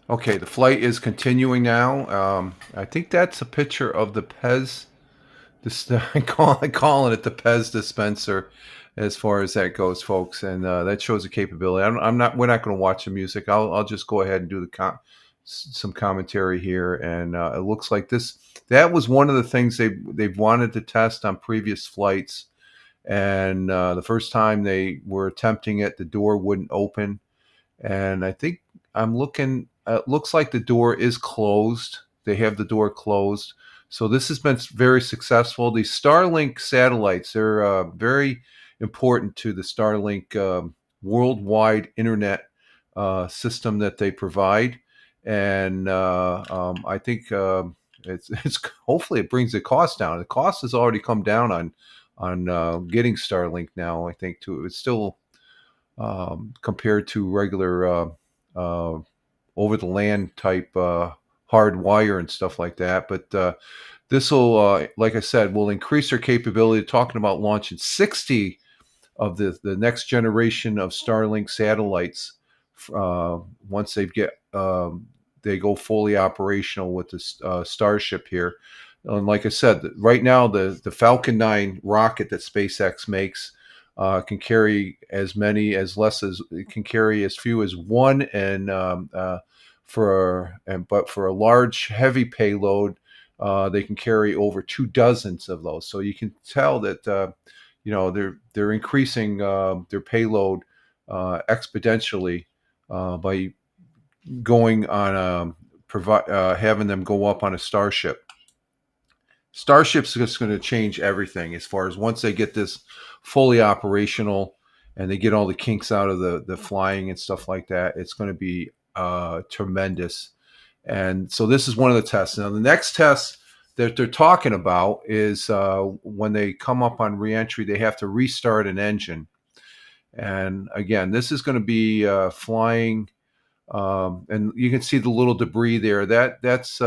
Okay, the flight is continuing now. I think that's a picture of the Pez. I'm calling it the Pez dispenser, as far as that goes, folks. And that shows the capability. I'm not. We're not going to watch the music. I'll just go ahead and do some commentary here. And it looks like this. That was one of the things they've wanted to test on previous flights. And the first time they were attempting it, the door wouldn't open. And I think I'm looking. It looks like the door is closed. They have the door closed. So this has been very successful. These Starlink satellites, they're very important to the Starlink worldwide internet system that they provide. And I think it's hopefully it brings the cost down. The cost has already come down on getting Starlink now. I think it's still compared to regular over the land type hard wire and stuff like that. But this will, like I said, will increase their capability. Talking about launching 60 of the next generation of Starlink satellites once they go fully operational with the Starship here. And like I said, right now the Falcon 9 rocket that SpaceX makes can carry it can carry as few as one, and but for a large heavy payload, they can carry over 24 of those. So you can tell that they're increasing their payload exponentially by going on having them go up on a Starship. Starship's just going to change everything as far as once they get this fully operational and they get all the kinks out of the flying and stuff like that. It's going to be tremendous. And so this is one of the tests. Now the next test that they're talking about is when they come up on reentry, they have to restart an engine. And again, this is going to be flying, and you can see the little debris there. That's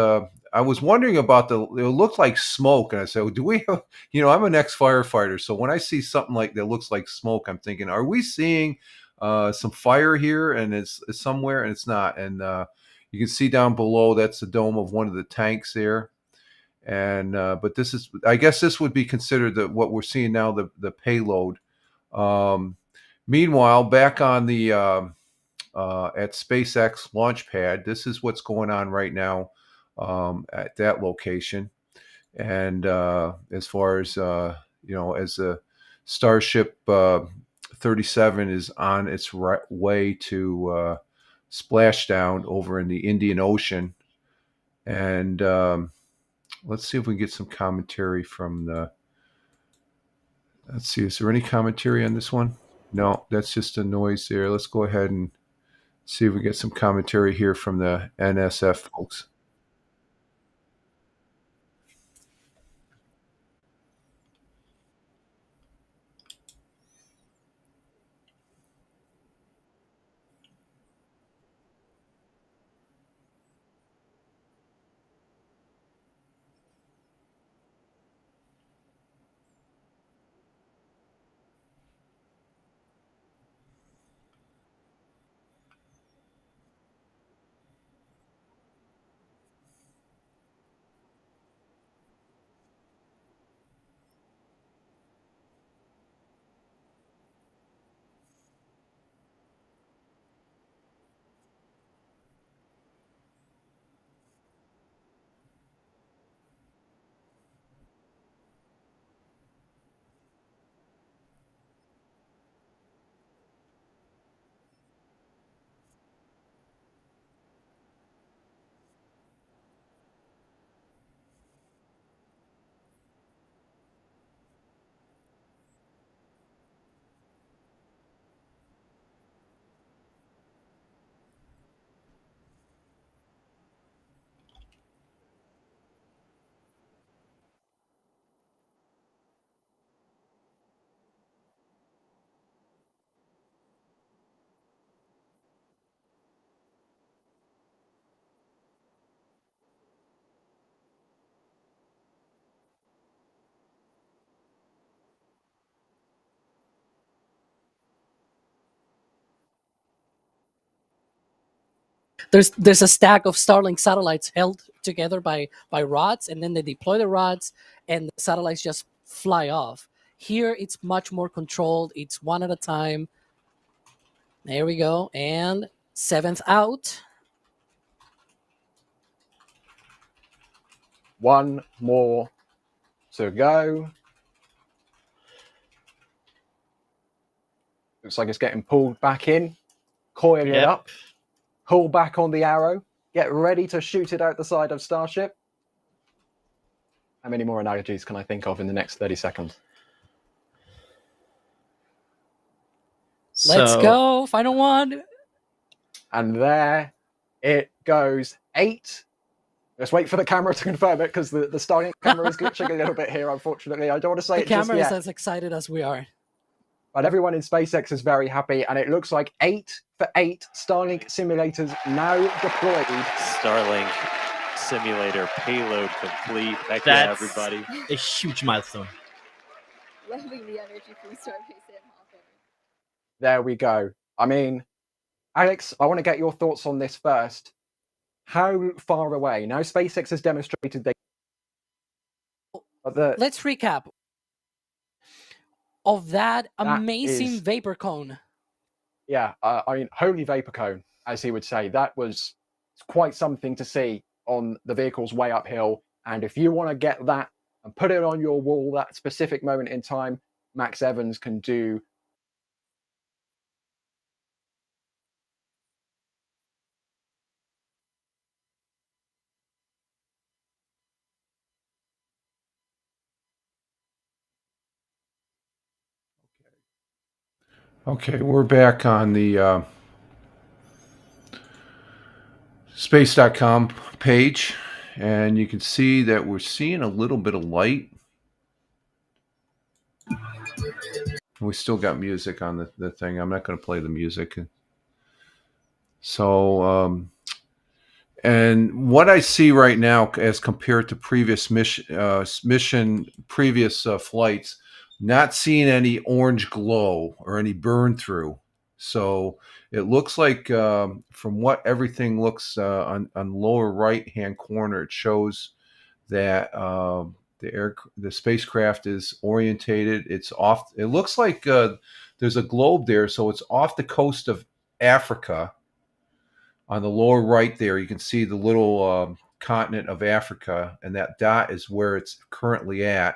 I was wondering about it looked like smoke, and I said, well, do we have, I'm an ex-firefighter, so when I see something like that looks like smoke, I'm thinking, are we seeing some fire here? And it's somewhere, and it's not. And you can see down below, that's the dome of one of the tanks there. And but this is, I guess this would be considered what we're seeing now, the payload. Meanwhile, back on the at SpaceX launch pad, this is what's going on right now at that location. And as far as as the Starship 37 is on its way to splashdown over in the Indian Ocean. And let's see if we can get some commentary from the. Let's see, is there any commentary on this one? No, that's just a noise there. Let's go ahead and see if we get some commentary here from the NSF folks. There's a stack of Starlink satellites held together by rods, and then they deploy the rods, and the satellites just fly off. Here, it's much more controlled. It's one at a time. There we go, and 7th out. One more to go. Looks like it's getting pulled back in. Coil it up. Pull back on the arrow. Get ready to shoot it out the side of Starship. How many more analogies can I think of in the next 30 seconds? Let's go. Final one. And there it goes. 8. Let's wait for the camera to confirm it, because the Starlink camera is glitching a little bit here, unfortunately. I don't want to say the it just yet. camera is as excited as we are. But everyone in SpaceX is very happy, and it looks like 8 for 8 Starlink simulators now deployed. Starlink simulator payload complete. Heck That's yeah, everybody. a huge milestone. Loving the energy from Starbase and Hawthorne. There we go. I mean, Alex, I want to get your thoughts on this first. How far away? Now SpaceX has demonstrated they... Let's recap of that amazing is- vapor cone. Yeah, I mean, holy vapor cone, as he would say. That was quite something to see on the vehicle's way uphill. And if you want to get that and put it on your wall, that specific moment in time, Max Evans can do. Okay, we're back on the space.com page, and you can see that we're seeing a little bit of light. We still got music on the thing. I'm not going to play the music. So, and what I see right now, as compared to previous previous flights, not seeing any orange glow or any burn through. So it looks like, from what everything looks on lower right hand corner, it shows that the spacecraft is orientated. It's off. It looks like there's a globe there, so it's off the coast of Africa. On the lower right there, you can see the little continent of Africa, and that dot is where it's currently at.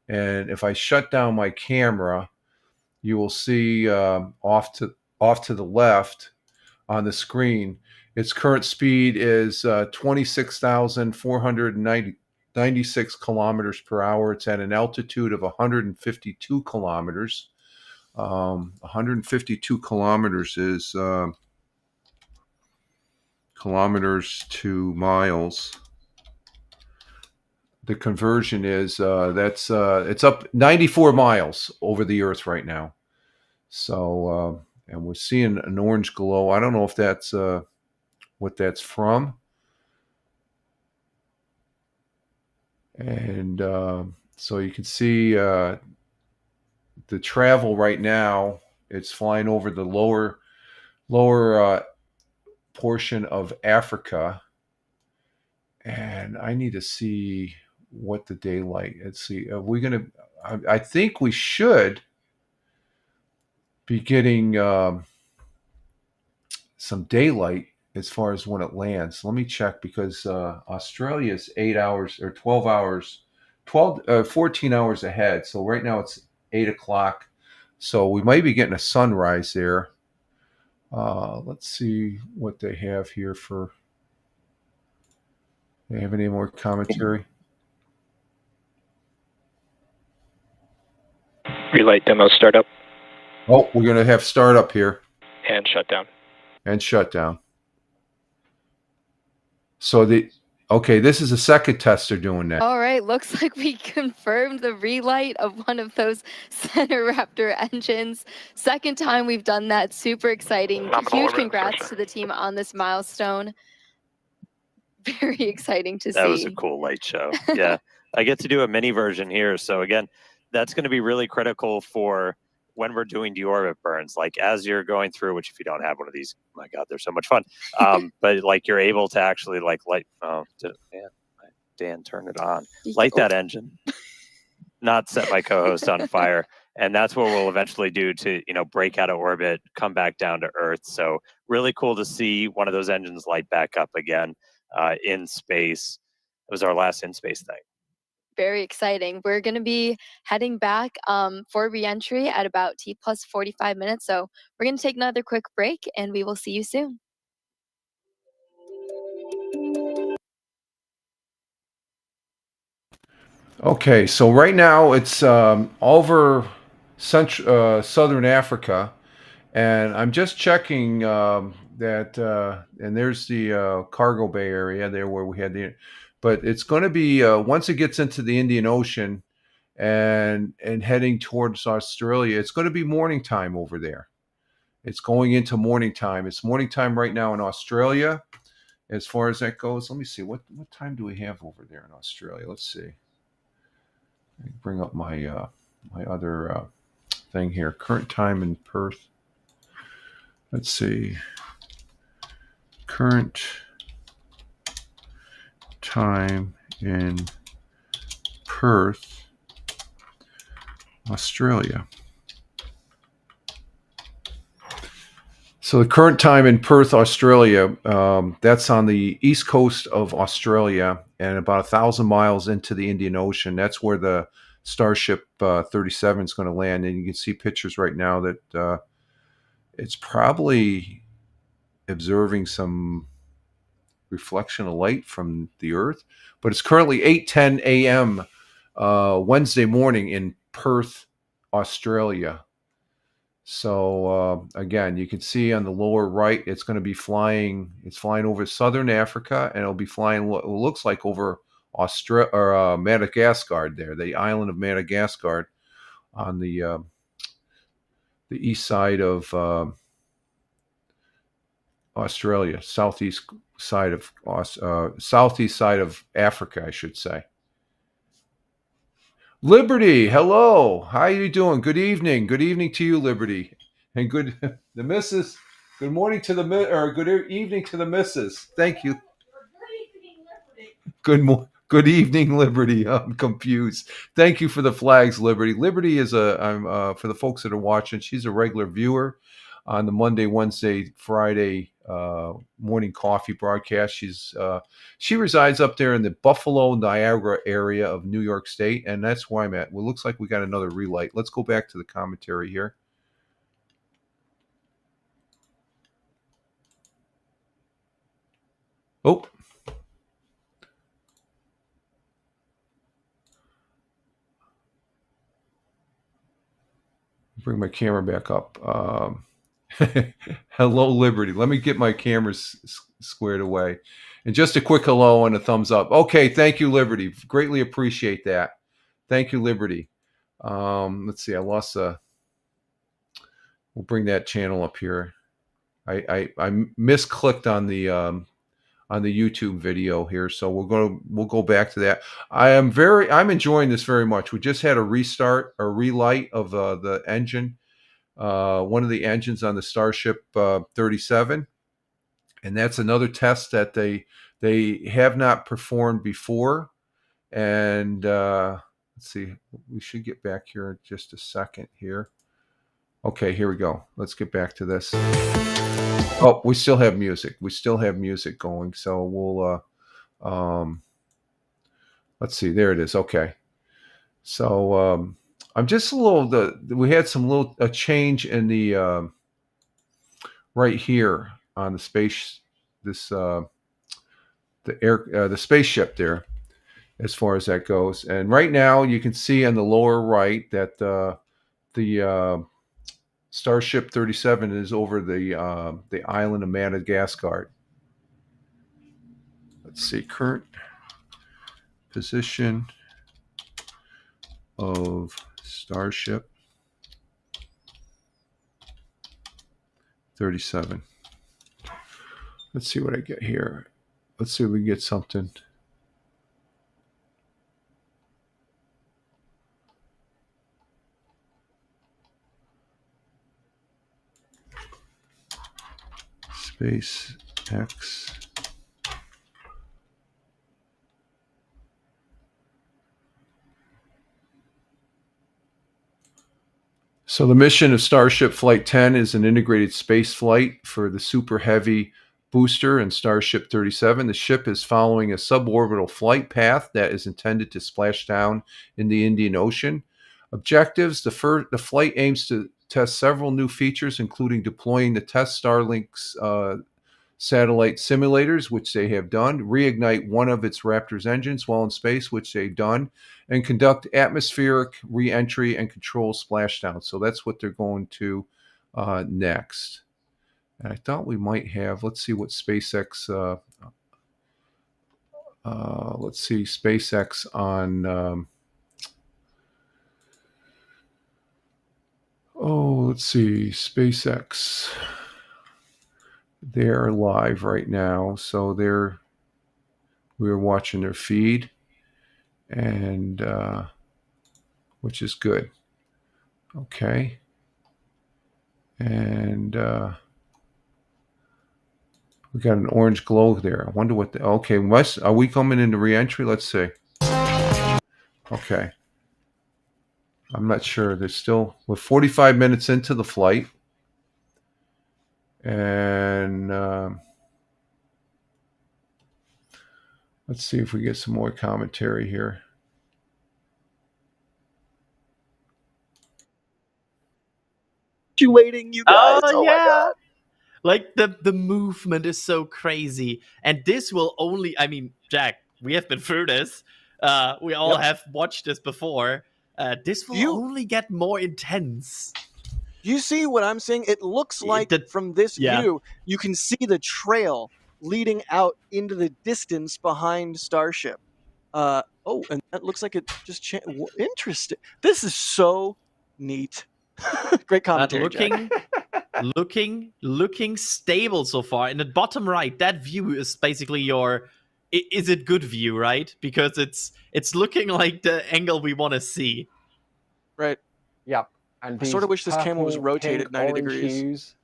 And if I shut down my camera, you will see off to the left on the screen, its current speed is 26,496 kilometers per hour. It's at an altitude of 152 kilometers. 152 kilometers is kilometers to miles. The conversion is it's up 94 miles over the Earth right now. So and we're seeing an orange glow. I don't know if that's what that's from. And so you can see the travel right now. It's flying over the lower portion of Africa, and I need to see what the daylight. Let's see. We're gonna. I think we should be getting some daylight as far as when it lands. Let me check, because Australia is 8 hours or 12 hours, 14 hours ahead. So right now it's 8 o'clock. So we might be getting a sunrise there. Let's see what they have here for. Do they have any more commentary? Relight demo startup. Oh, we're going to have startup here. And shutdown. And shutdown. So this is the second test they're doing that. All right, looks like we confirmed the relight of one of those Center Raptor engines. Second time we've done that. Super exciting. Huge congrats to the team on this milestone. Very exciting to see. That was a cool light show. Yeah, I get to do a mini version here. So again, that's going to be really critical for when we're doing deorbit burns. Like as you're going through, which if you don't have one of these, oh my God, they're so much fun. But like you're able to actually like light. Oh, Dan, turn it on. Light that engine. Not set my co-host on fire. And that's what we'll eventually do to, break out of orbit, come back down to Earth. So really cool to see one of those engines light back up again in space. It was our last in space thing. Very exciting. We're going to be heading back for reentry at about T plus 45 minutes. So we're going to take another quick break, and we will see you soon. Okay, so right now it's over southern Africa, and I'm just checking that, and there's the cargo bay area there where we had but it's going to be once it gets into the Indian Ocean, and heading towards Australia. It's going to be morning time over there. It's going into morning time. It's morning time right now in Australia. As far as that goes, let me see what time do we have over there in Australia. Let's see. Let me bring up my my other thing here. Current time in Perth. Let's see. Current time in Perth, Australia. So the current time in Perth, Australia, that's on the east coast of Australia and about 1,000 miles into the Indian Ocean. That's where the Starship 37 is going to land. And you can see pictures right now that it's probably observing some reflection of light from the Earth. But it's currently 8:10 a.m. Wednesday morning in Perth, Australia. So again, you can see on the lower right, it's going to be flying. It's flying over southern Africa, and it'll be flying what looks like over Australia or Madagascar. There, the island of Madagascar, on the east side of Australia, southeast side of southeast side of Africa, I should say. Liberty, hello. How are you doing? Good evening. Good evening to you, Liberty. And good the missus. Good morning to the or good evening to the missus. Thank you. Good evening, Liberty. I'm confused. Thank you for the flags, Liberty. Liberty is for the folks that are watching, she's a regular viewer on the Monday, Wednesday, Friday morning coffee broadcast. She resides up there in the Buffalo, Niagara area of New York State, and that's where I'm at. Well, looks like we got another relight. Let's go back to the commentary here. Oh. Bring my camera back up. Hello, Liberty. Let me get my cameras squared away. And just a quick hello and a thumbs up. Okay, thank you, Liberty. Greatly appreciate that. Thank you, Liberty. Let's see. I lost We'll bring that channel up here. I misclicked on the YouTube video here, so we'll go back to that. I'm enjoying this very much. We just had a relight of the engine. One of the engines on the Starship 37, and that's another test that they have not performed before. And let's see, we should get back here in just a second here. Okay, here we go. Let's get back to this. Oh, we still have music. We still have music going. So we'll let's see. There it is. Okay. So I'm just a little. We had a change in the right here on the space. The spaceship there, as far as that goes. And right now, you can see on the lower right that the Starship 37 is over the island of Madagascar. Let's see, current position of Starship 37. Let's see what I get here. Let's see if we can get something. SpaceX. So the mission of Starship Flight 10 is an integrated space flight for the Super Heavy booster and Starship 37. The ship is following a suborbital flight path that is intended to splash down in the Indian Ocean. Objectives: the flight aims to test several new features, including deploying the test Starlink's satellite simulators, which they have done, reignite one of its Raptor's engines while in space, which they've done, and conduct atmospheric re-entry and control splashdown. So that's what they're going to next. And I thought we might have, let's see what SpaceX, let's see SpaceX on Oh, let's see. SpaceX. They're live right now, so we're watching their feed, and which is good. Okay, and we got an orange glow there. I wonder what the. Okay, Wes, are we coming into reentry? Let's see. Okay. I'm not sure. We're 45 minutes into the flight. And let's see if we get some more commentary here. Waiting, you guys. Oh, My yeah. God. Like the movement is so crazy. And this will only, I mean, Jack, we have been through this. We all have watched this before. This will only get more intense. You see what I'm saying? It looks like from this view, you can see the trail leading out into the distance behind Starship. And that looks like it just changed. Interesting. This is so neat. Great commentary, Jack. looking stable so far. In the bottom right, that view is basically your is it good view, right? Because it's looking like the angle we want to see. Right. Yeah. And I sort of wish this camera was rotated 90 degrees. Hues.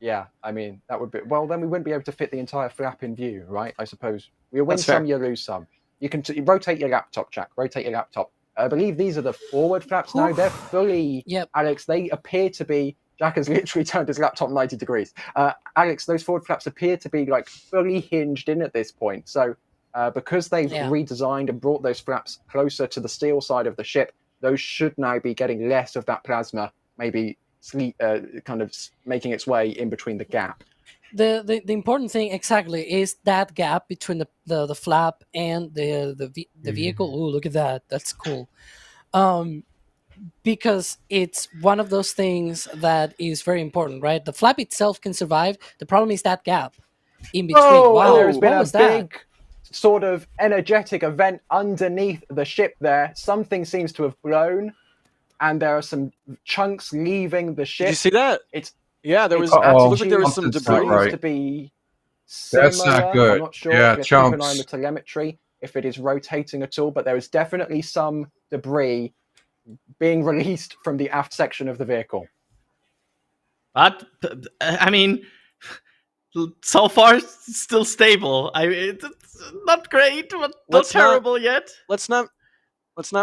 Yeah, I mean, that would be... Well, then we wouldn't be able to fit the entire flap in view, right? I suppose. You win some, you lose some. You can rotate your laptop, Jack. Rotate your laptop. I believe these are the forward flaps now. They're fully... Yep. Alex, they appear to be... Jack has literally turned his laptop 90 degrees. Alex, those forward flaps appear to be like fully hinged in at this point. So because they've redesigned and brought those flaps closer to the steel side of the ship, those should now be getting less of that plasma, maybe kind of making its way in between the gap. The important thing exactly is that gap between the flap and the vehicle. Oh, look at that! That's cool. Because it's one of those things that is very important, right? The flap itself can survive. The problem is that gap in between. Oh, wow, and there's been a big that? Sort of energetic event underneath the ship there. Something seems to have blown, and there are some chunks leaving the ship. Did you see that? There was. It looks like there was some debris. Right. To be That's not good. I'm not sure. Yeah, Let's keep an eye on chunks. the telemetry if it is rotating at all. But there is definitely some debris being released from the aft section of the vehicle. But I mean, so far still stable. It's not great, but not terrible yet. Let's not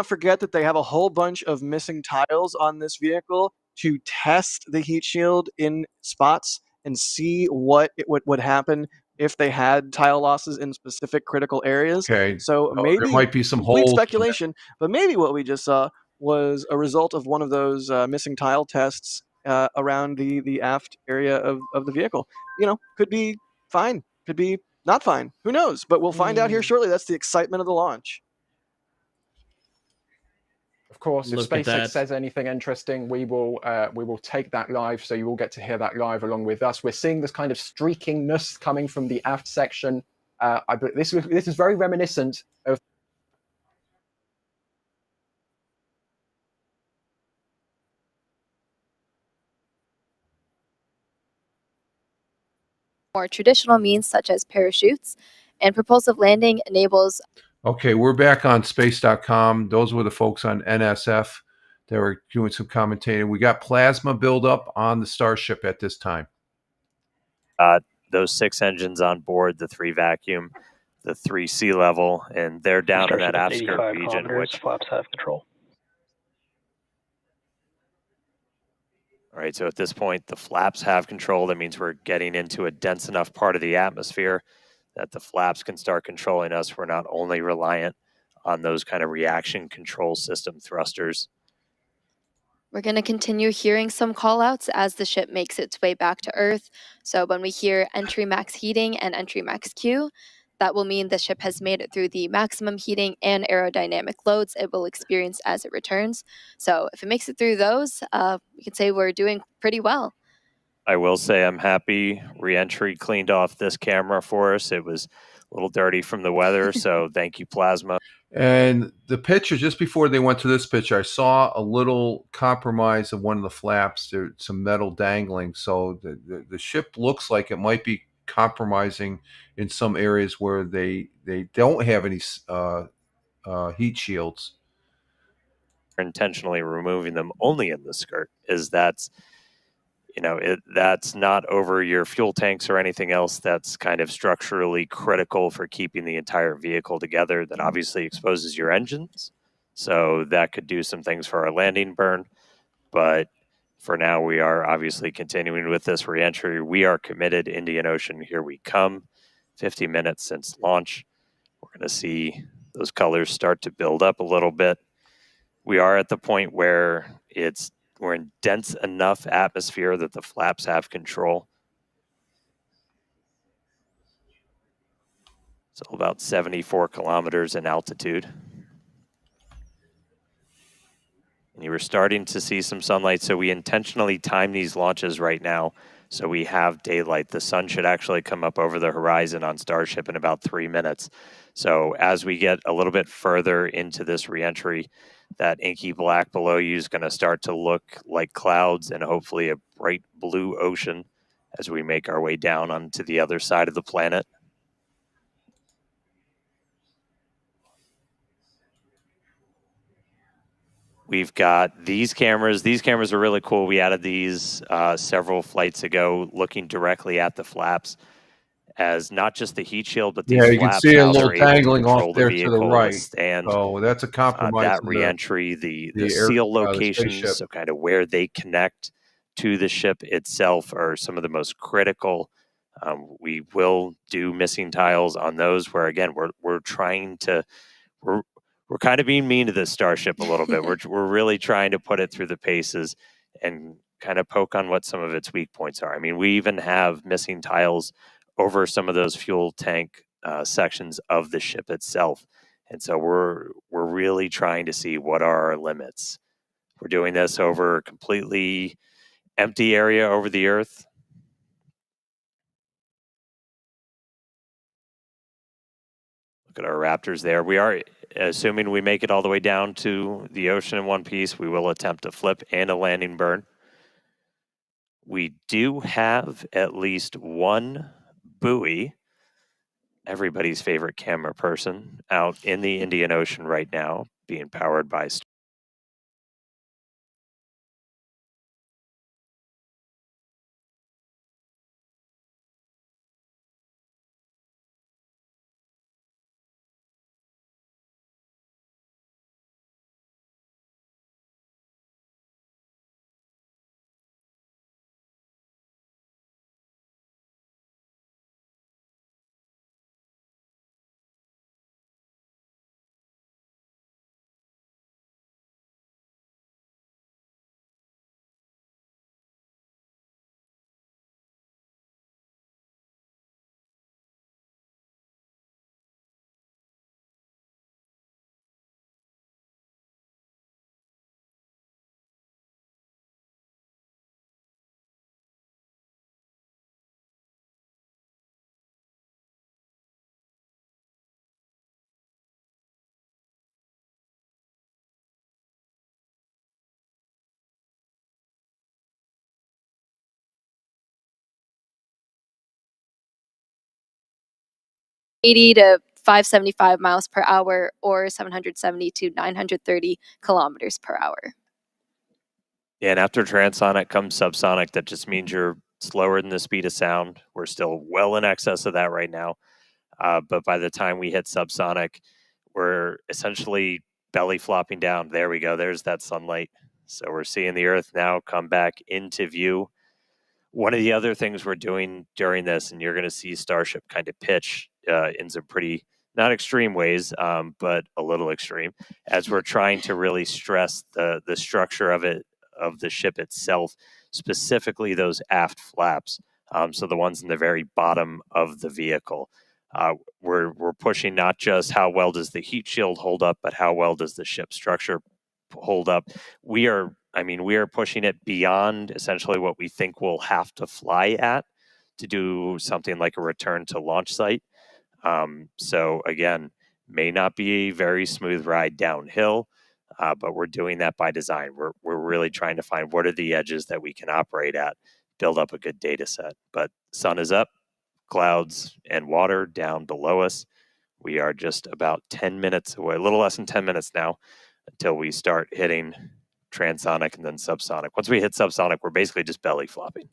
forget that they have a whole bunch of missing tiles on this vehicle to test the heat shield in spots and see what would happen if they had tile losses in specific critical areas. Okay. So maybe there might be some complete holes. speculation, but maybe what we just saw was a result of one of those missing tile tests around the aft area of the vehicle. Could be fine, could be not fine. Who knows? But we'll find out here shortly. That's the excitement of the launch. Of course, if Look at SpaceX that. says anything interesting, we will take that live, so you will get to hear that live along with us. We're seeing this kind of streakingness coming from the aft section. This is very reminiscent of more traditional means such as parachutes, and propulsive landing enables. Okay, we're back on space.com. Those were the folks on NSF that were doing some commentating. We got plasma buildup on the Starship at this time. Those 6 engines on board, the 3 vacuum, the 3 sea level, and they're down in that aft skirt region, which flaps have control. All right, so at this point, the flaps have control. That means we're getting into a dense enough part of the atmosphere that the flaps can start controlling us. We're not only reliant on those kind of reaction control system thrusters. We're going to continue hearing some callouts as the ship makes its way back to Earth. So when we hear entry max heating and entry max Q, that will mean the ship has made it through the maximum heating and aerodynamic loads it will experience as it returns. So if it makes it through those, we can say we're doing pretty well. I will say I'm happy re-entry cleaned off this camera for us. It was a little dirty from the weather. So thank you, Plasma. And the picture, just before they went to this picture, I saw a little compromise of one of the flaps. There's some metal dangling. So the ship looks like it might be compromising in some areas where they don't have any heat shields. Intentionally removing them only in the skirt is that's that's not over your fuel tanks or anything else that's kind of structurally critical for keeping the entire vehicle together. That obviously exposes your engines, so that could do some things for our landing burn. But for now, we are obviously continuing with this reentry. We are committed. Indian Ocean, here we come. 50 minutes since launch. We're going to see those colors start to build up a little bit. We are at the point where we're in dense enough atmosphere that the flaps have control. So about 74 kilometers in altitude. And you were starting to see some sunlight, so we intentionally time these launches right now so we have daylight. The sun should actually come up over the horizon on Starship in about 3 minutes. So as we get a little bit further into this reentry, that inky black below you is going to start to look like clouds and hopefully a bright blue ocean as we make our way down onto the other side of the planet. We've got these cameras. These cameras are really cool. We added these several flights ago, looking directly at the flaps as not just the heat shield, but these Yeah, you can flaps see a now little are able to dangling off control the there to the vehicle, right. withstand So that's a compromise. that in reentry, the the seal the locations, spaceship. so kind of where they connect to the ship itself are some of the most critical. We will do missing tiles on those where, again, we're trying to, we're kind of being mean to this Starship a little bit. We're really trying to put it through the paces and kind of poke on what some of its weak points are. I mean, we even have missing tiles over some of those fuel tank sections of the ship itself. And so we're really trying to see what are our limits. We're doing this over a completely empty area over the Earth. Look at our Raptors there. We are, assuming we make it all the way down to the ocean in one piece, we will attempt a flip and a landing burn. We do have at least one buoy, everybody's favorite camera person, out in the Indian Ocean right now, being powered by $80 to 575 miles per hour or 770 to 930 kilometers per hour. Yeah, and after transonic comes subsonic. That just means you're slower than the speed of sound. We're still well in excess of that right now. But by the time we hit subsonic, we're essentially belly flopping down. There we go. There's that sunlight. So we're seeing the Earth now come back into view. One of the other things we're doing during this, and you're going to see Starship kind of pitch in some pretty, not extreme ways, but a little extreme, as we're trying to really stress the structure of the ship itself, specifically those aft flaps. So the ones in the very bottom of the vehicle. We're pushing not just how well does the heat shield hold up, but how well does the ship structure hold up. We are pushing it beyond essentially what we think we'll have to fly at to do something like a return to launch site. So again, may not be a very smooth ride downhill, but we're doing that by design. We're really trying to find what are the edges that we can operate at, build up a good data set. But sun is up, clouds and water down below us. We are just about 10 minutes away, a little less than 10 minutes now, until we start hitting transonic and then subsonic. Once we hit subsonic, we're basically just belly flopping.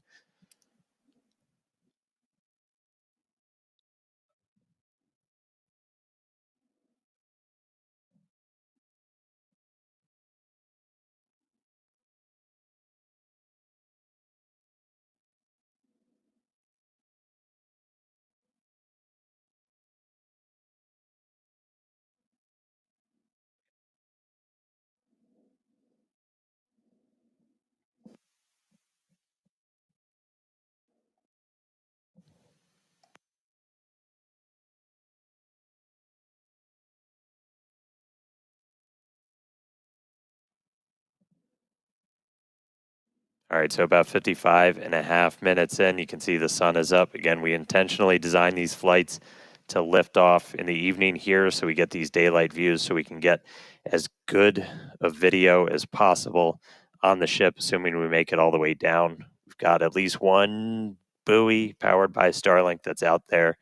All right, so about 55.5 minutes in, you can see the sun is up. Again, we intentionally designed these flights to lift off in the evening here so we get these daylight views so we can get as good a video as possible on the ship, assuming we make it all the way down. We've got at least one buoy powered by Starlink that's out there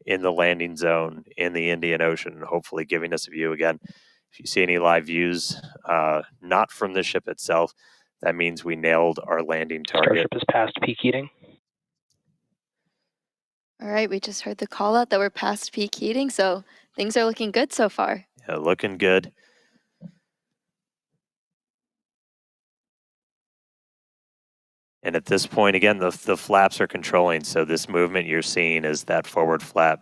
in the landing zone in the Indian Ocean, hopefully giving us a view again. If you see any live views, not from the ship itself, that means we nailed our landing target. Starship is past peak heating. All right, we just heard the call out that we're past peak heating, so things are looking good so far. Yeah, looking good. And at this point, again, the flaps are controlling. So this movement you're seeing is that forward flap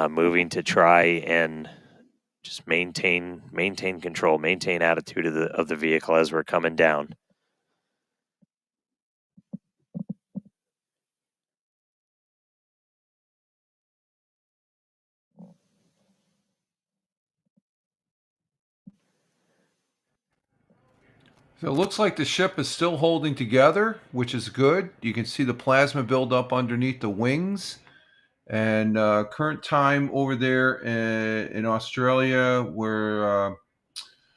moving to try and just maintain control, maintain attitude of the vehicle as we're coming down. So it looks like the ship is still holding together, which is good. You can see the plasma build up underneath the wings. And current time over there in Australia, we're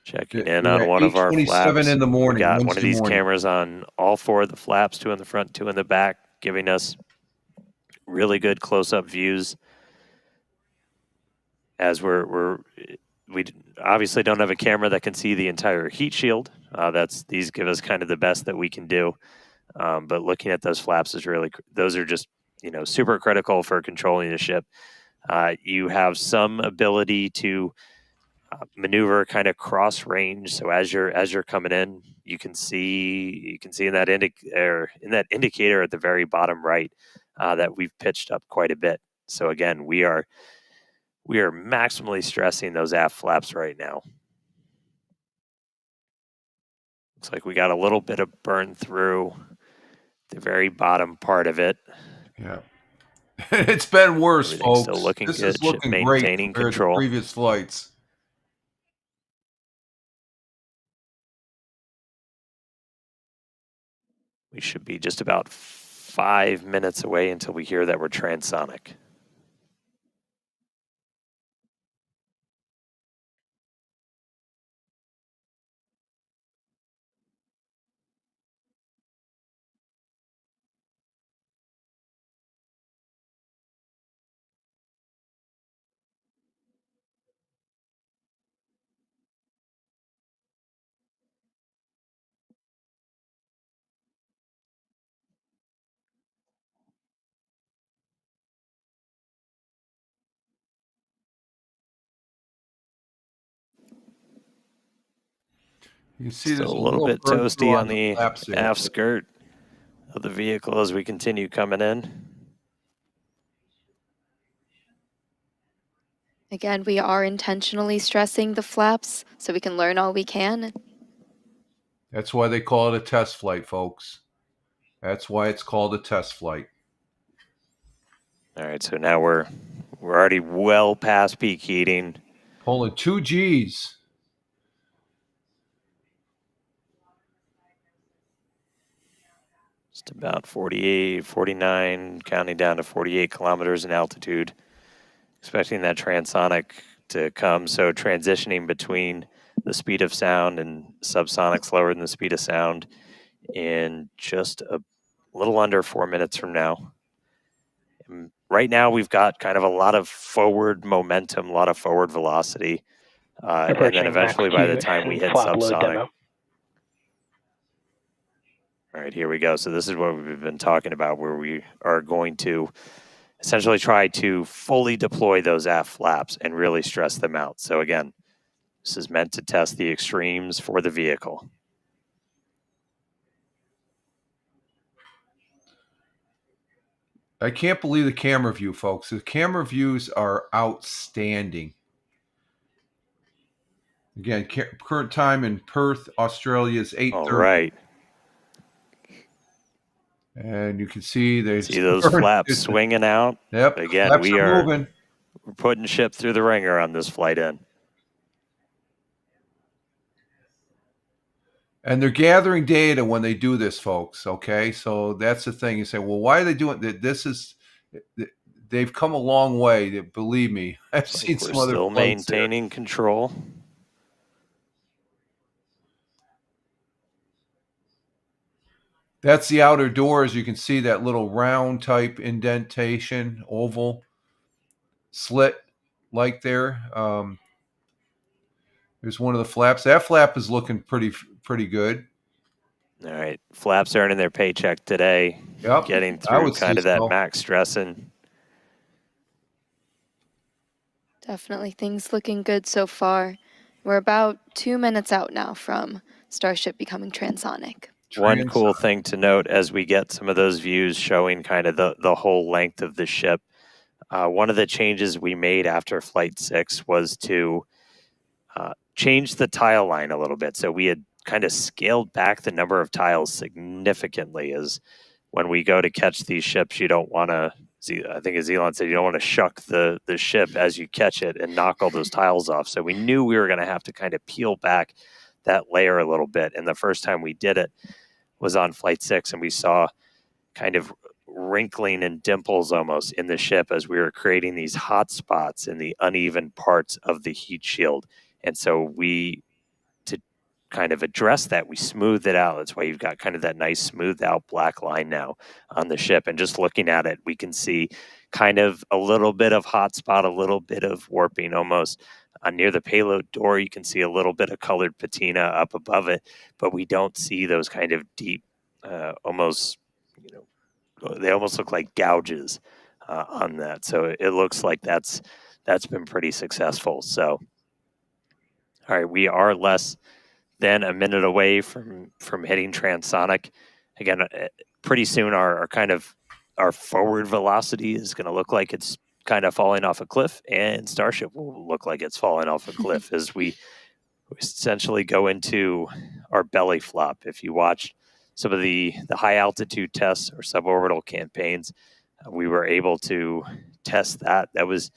checking in on one of our flaps. in the morning. We got Wednesday one of these morning. cameras on all four of the flaps, 2 in the front, 2 in the back, giving us really good close-up views. As we obviously don't have a camera that can see the entire heat shield. These give us kind of the best that we can do. But looking at those flaps is really, those are just, super critical for controlling the ship. You have some ability to maneuver kind of cross range. So as you're coming in, you can see in that indicator at the very bottom right that we've pitched up quite a bit. So again, we are maximally stressing those aft flaps right now. Looks like we got a little bit of burn through the very bottom part of it. Yeah. It's been worse, Everything's folks. still looking This good. is looking great Maintaining compared control. to previous flights. We should be just about 5 minutes away until we hear that we're transonic. You can see there's Still a little bit burn through toasty on the the flaps there. aft skirt of the vehicle as we continue coming in. Again, we are intentionally stressing the flaps so we can learn all we can. That's why they call it a test flight, folks. That's why it's called a test flight. All right, so now we're already well past peak heating. Pulling 2 Gs. Just about 48, 49, counting down to 48 kilometers in altitude. expecting that transonic to come. So transitioning between the speed of sound and subsonics lower than the speed of sound in just a little under 4 minutes from now. And right now, we've got kind of a lot of forward momentum, a lot of forward velocity. And then eventually, by the time we hit subsonic. All right, here we go. So this is what we've been talking about, where we are going to essentially try to fully deploy those aft flaps and really stress them out. So again, this is meant to test the extremes for the vehicle. I can't believe the camera view, folks. The camera views are outstanding. Again, current time in Perth, Australia is 8:30. All right. And you can see those flaps swinging out. Yep. Again, Flaps are moving. We're putting ship through the ringer on this flight in. And they're gathering data when they do this, folks. Okay, so that's the thing. You say, well, why are they doing that? They've come a long way. Believe me, I've seen some other. Still maintaining control. That's the outer doors. You can see that little round type indentation, oval slit, like there. There's one of the flaps. That flap is looking pretty good. All right, flaps earning their paycheck today. Yep, getting through kind of that max stressing. Definitely things looking good so far. We're about 2 minutes out now from Starship becoming transonic. One cool thing to note as we get some of those views showing kind of the whole length of the ship, one of the changes we made after Flight 6 was to change the tile line a little bit. So we had kind of scaled back the number of tiles significantly, as when we go to catch these ships, you don't want to, I think as Elon said, you don't want to shuck the ship as you catch it and knock all those tiles off. So we knew we were going to have to kind of peel back that layer a little bit. And the first time we did it was on Flight 6, and we saw kind of wrinkling and dimples almost in the ship as we were creating these hot spots in the uneven parts of the heat shield. And so to kind of address that, we smoothed it out. That's why you've got kind of that nice smoothed out black line now on the ship. And just looking at it, we can see kind of a little bit of hot spot, a little bit of warping almost. Near the payload door, you can see a little bit of colored patina up above it, but we don't see those kind of deep, almost, they almost look like gouges on that. So it looks like that's been pretty successful. So, all right, we are less than a minute away from hitting transonic. Again, pretty soon our forward velocity is going to look like it's kind of falling off a cliff, and Starship will look like it's falling off a cliff as we essentially go into our belly flop. If you watched some of the high altitude tests or suborbital campaigns, we were able to test that. It was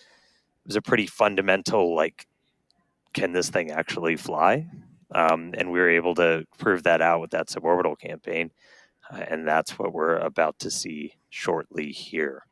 a pretty fundamental, like, can this thing actually fly? And we were able to prove that out with that suborbital campaign. And that's what we're about to see shortly here.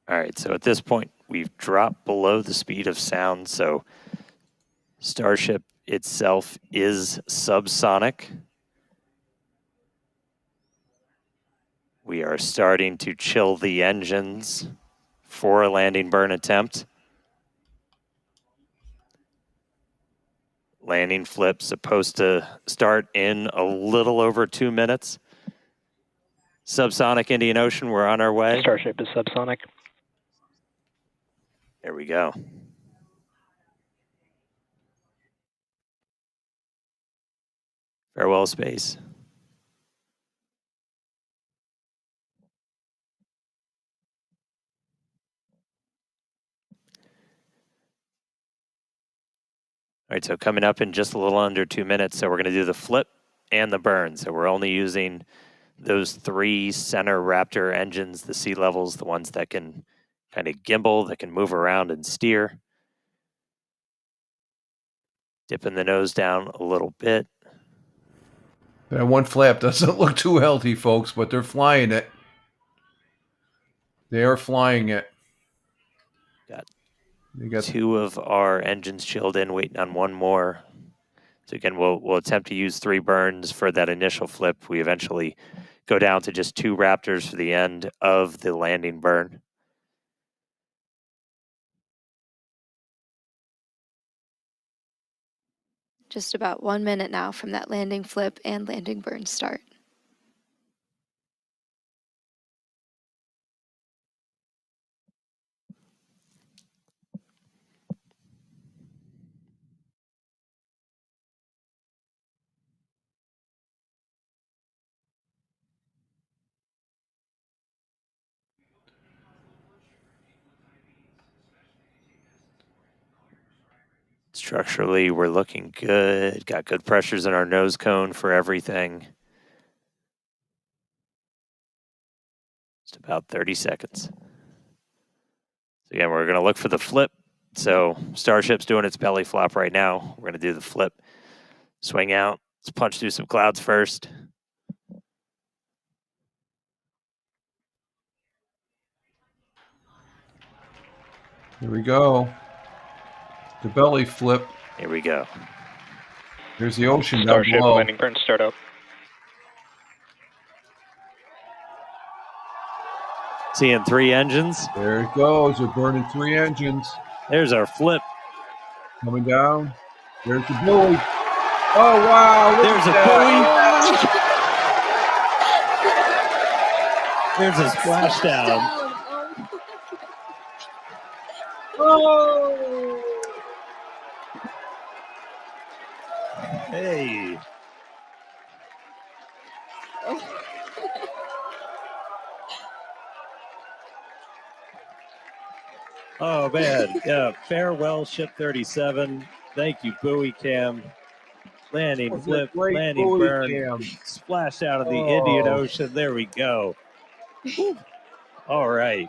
All right, so at this point, we've dropped below the speed of sound. So Starship itself is subsonic. We are starting to chill the engines for a landing burn attempt. Landing flip supposed to start in a little over 2 minutes. Subsonic Indian Ocean, we're on our way. Starship is subsonic. There we go. Farewell, space. All right, so coming up in just a little under 2 minutes, so we're going to do the flip and the burn. So we're only using those 3 center Raptor engines, the sea levels, the ones that can kind of gimbal, that can move around and steer. Dipping the nose down a little bit. That one flap doesn't look too healthy, folks, but they're flying it. They are flying it. Got 2 of our engines chilled in, waiting on 1 more. So again, we'll attempt to use 3 burns for that initial flip. We eventually go down to just 2 Raptors for the end of the landing burn. Just about 1 minute now from that landing flip and landing burn start. Structurally, we're looking good. Got good pressures in our nose cone for everything. Just about 30 seconds. So again, we're going to look for the flip. So Starship's doing its belly flop right now. We're going to do the flip. Swing out. Let's punch through some clouds first. Here we go. The belly flip. Here we go. There's the ocean down Starship below. landing burn start up. Seeing 3 engines. There it goes. We're burning 3 engines. There's our flip. Coming down. There's the buoy. Oh, wow. There's a buoy. There's a splashdown. Oh! Hey. Oh, man. Yeah. Farewell, Ship 37. Thank you, buoy cam. Landing flip, landing burn. Splash out of the Indian Ocean. There we go. All right.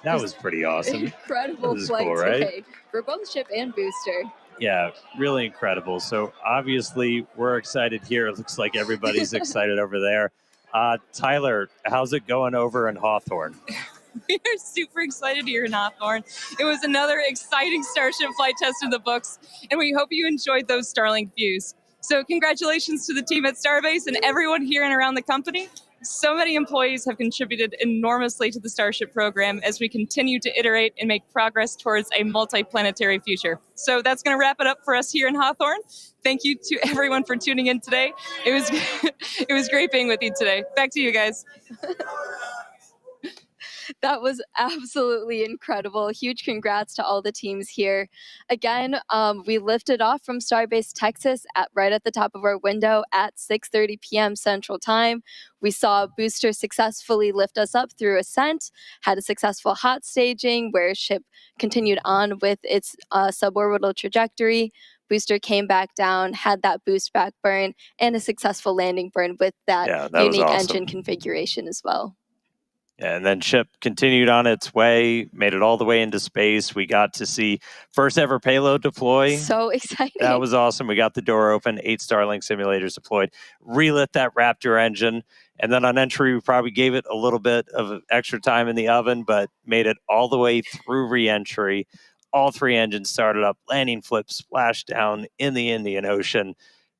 That was pretty awesome. Incredible That was flight cool, right? today for both ship and booster. Yeah, really incredible. So obviously we're excited here. It looks like everybody's excited over there. Tyler, how's it going over in Hawthorne? We are super excited here in Hawthorne. It was another exciting Starship flight test in the books, and we hope you enjoyed those Starlink views. So congratulations to the team at Starbase and everyone here and around the company. So many employees have contributed enormously to the Starship program as we continue to iterate and make progress towards a multi-planetary future. So that's going to wrap it up for us here in Hawthorne. Thank you to everyone for tuning in today. It was it was great being with you today. Back to you guys. That was absolutely incredible. Huge congrats to all the teams here. Again, we lifted off from Starbase, Texas, right at the top of our window at 6:30 p.m. Central Time. We saw Booster successfully lift us up through ascent, had a successful hot staging where ship continued on with its suborbital trajectory. Booster came back down, had that boost back burn, and a successful landing burn with that unique engine configuration as well. And then ship continued on its way, made it all the way into space. We got to see first ever payload deploy. So exciting. That was awesome. We got the door open, 8 Starlink simulators deployed, relit that Raptor engine. And then on entry, we probably gave it a little bit of extra time in the oven, but made it all the way through re-entry. All 3 engines started up, landing flip, splash down in the Indian Ocean.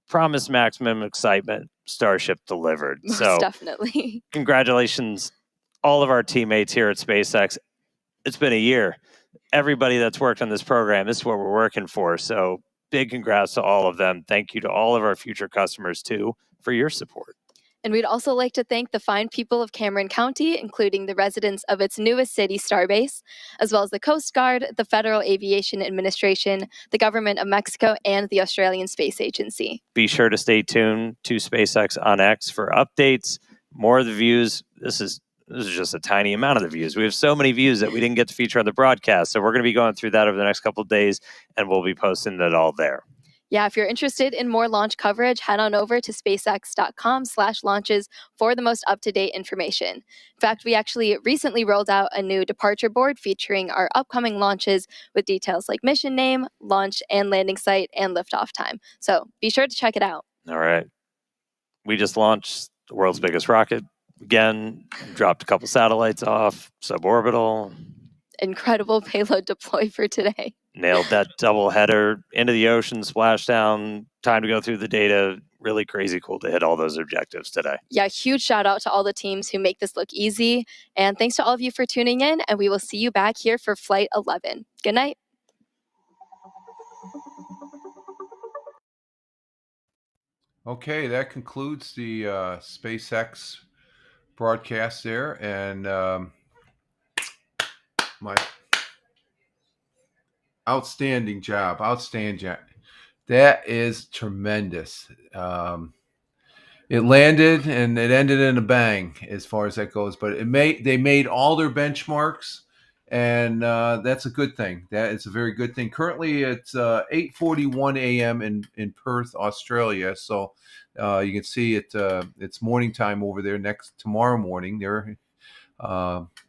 Promised maximum excitement. Starship delivered. Most so definitely. Congratulations, all of our teammates here at SpaceX. It's been a year. Everybody that's worked on this program, this is what we're working for. So big congrats to all of them. Thank you to all of our future customers too for your support. And we'd also like to thank the fine people of Cameron County, including the residents of its newest city, Starbase, as well as the Coast Guard, the Federal Aviation Administration, the Government of Mexico, and the Australian Space Agency. Be sure to stay tuned to SpaceX on X for updates, more of the views. This is this is just a tiny amount of the views. We have so many views that we didn't get to feature on the broadcast. So we're going to be going through that over the next couple of days, and we'll be posting it all there. Yeah, if you're interested in more launch coverage, head on over to spacex.com/launches for the most up-to-date information. In fact, we actually recently rolled out a new departure board featuring our upcoming launches with details like mission name, launch and landing site, and liftoff time. So be sure to check it out. All right. We just launched the world's biggest rocket. Again, dropped a couple satellites off, suborbital. Incredible payload deploy for today. Nailed that double header into the ocean, splashdown, time to go through the data. Really crazy cool to hit all those objectives today. Yeah, huge shout out to all the teams who make this look easy. And thanks to all of you for tuning in, and we will see you back here for Flight 11. Good night. Okay, that concludes the SpaceX broadcast there, and my outstanding job. That is tremendous. It landed and it ended in a bang as far as that goes, but they made all their benchmarks, and that's a good thing. That is a very good thing. Currently, it's 8:41 a.m. in Perth, Australia. So you can see it's morning time over there. Tomorrow morning there,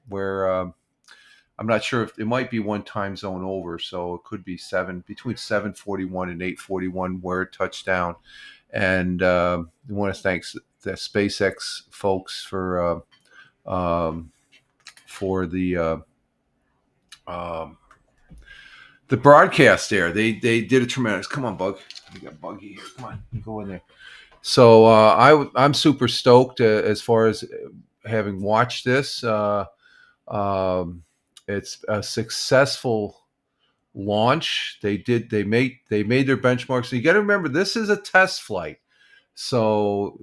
where I'm not sure if it might be one time zone over, so it could be between 7:41 and 8:41 where it touched down. And I want to thank the SpaceX folks for the broadcast there. They did a tremendous. Come on, Bug. We got Buggy here. Come on, you go in there. So I'm super stoked as far as having watched this. It's a successful launch. They made their benchmarks. And you got to remember, this is a test flight. So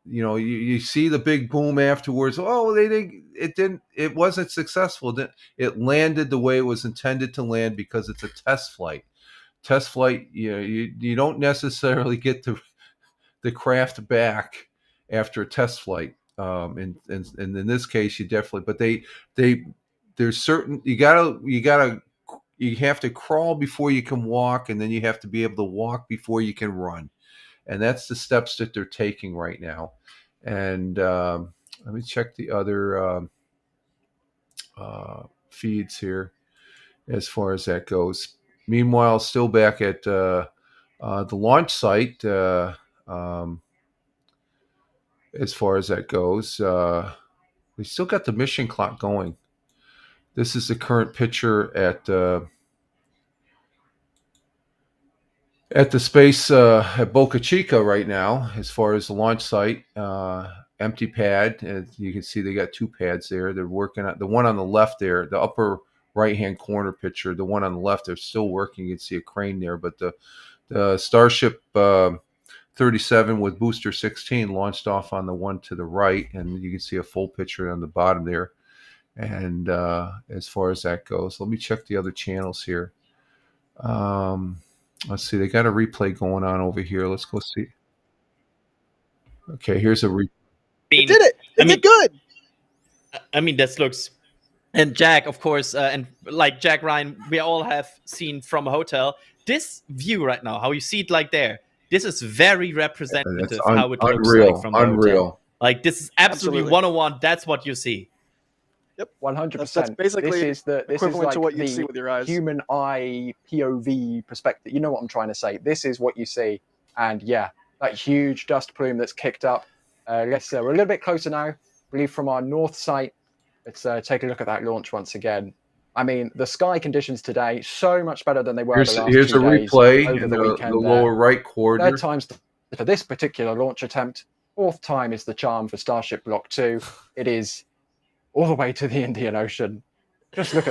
you see the big boom afterwards. Oh, it wasn't successful. It landed the way it was intended to land because it's a test flight. Test flight, you don't necessarily get the craft back after a test flight. And in this case, you definitely. But there's certain you have to crawl before you can walk, and then you have to be able to walk before you can run. And that's the steps that they're taking right now. And let me check the other feeds here as far as that goes. Meanwhile, still back at the launch site, as far as that goes, we still got the mission clock going. This is the current picture at the space at Boca Chica right now, as far as the launch site. Empty pad. As you can see, they got two pads there. They're working on the one on the left there, the upper right-hand corner picture. The one on the left, they're still working. You can see a crane there, but the Starship 37 with booster 16 launched off on the one to the right, and you can see a full picture on the bottom there. And as far as that goes, let me check the other channels here. Let's see, they got a replay going on over here. Let's go see. Okay, here's a replay. It did it. It did good. I mean, this looks. And Jack, of course, and like Jack Ryan, we all have seen from a hotel. This view right now, how you see it like there, this is very representative how it looks like from the hotel. Like, this is absolutely 101. That's what you see. Yep, 100%. That's basically this is equivalent like to what you the see with your eyes. Human eye POV perspective. You know what I'm trying to say. This is what you see, and yeah, that huge dust plume that's kicked up. We're a little bit closer now. I believe from our north site. Let's take a look at that launch once again. I mean, the sky conditions today so much better than they were the last 2 days. Here's a replay over in the the weekend. lower right corner. Third time's for this particular launch attempt. Fourth time is the charm for Starship Block 2. It is all the way to the Indian Ocean. Just look at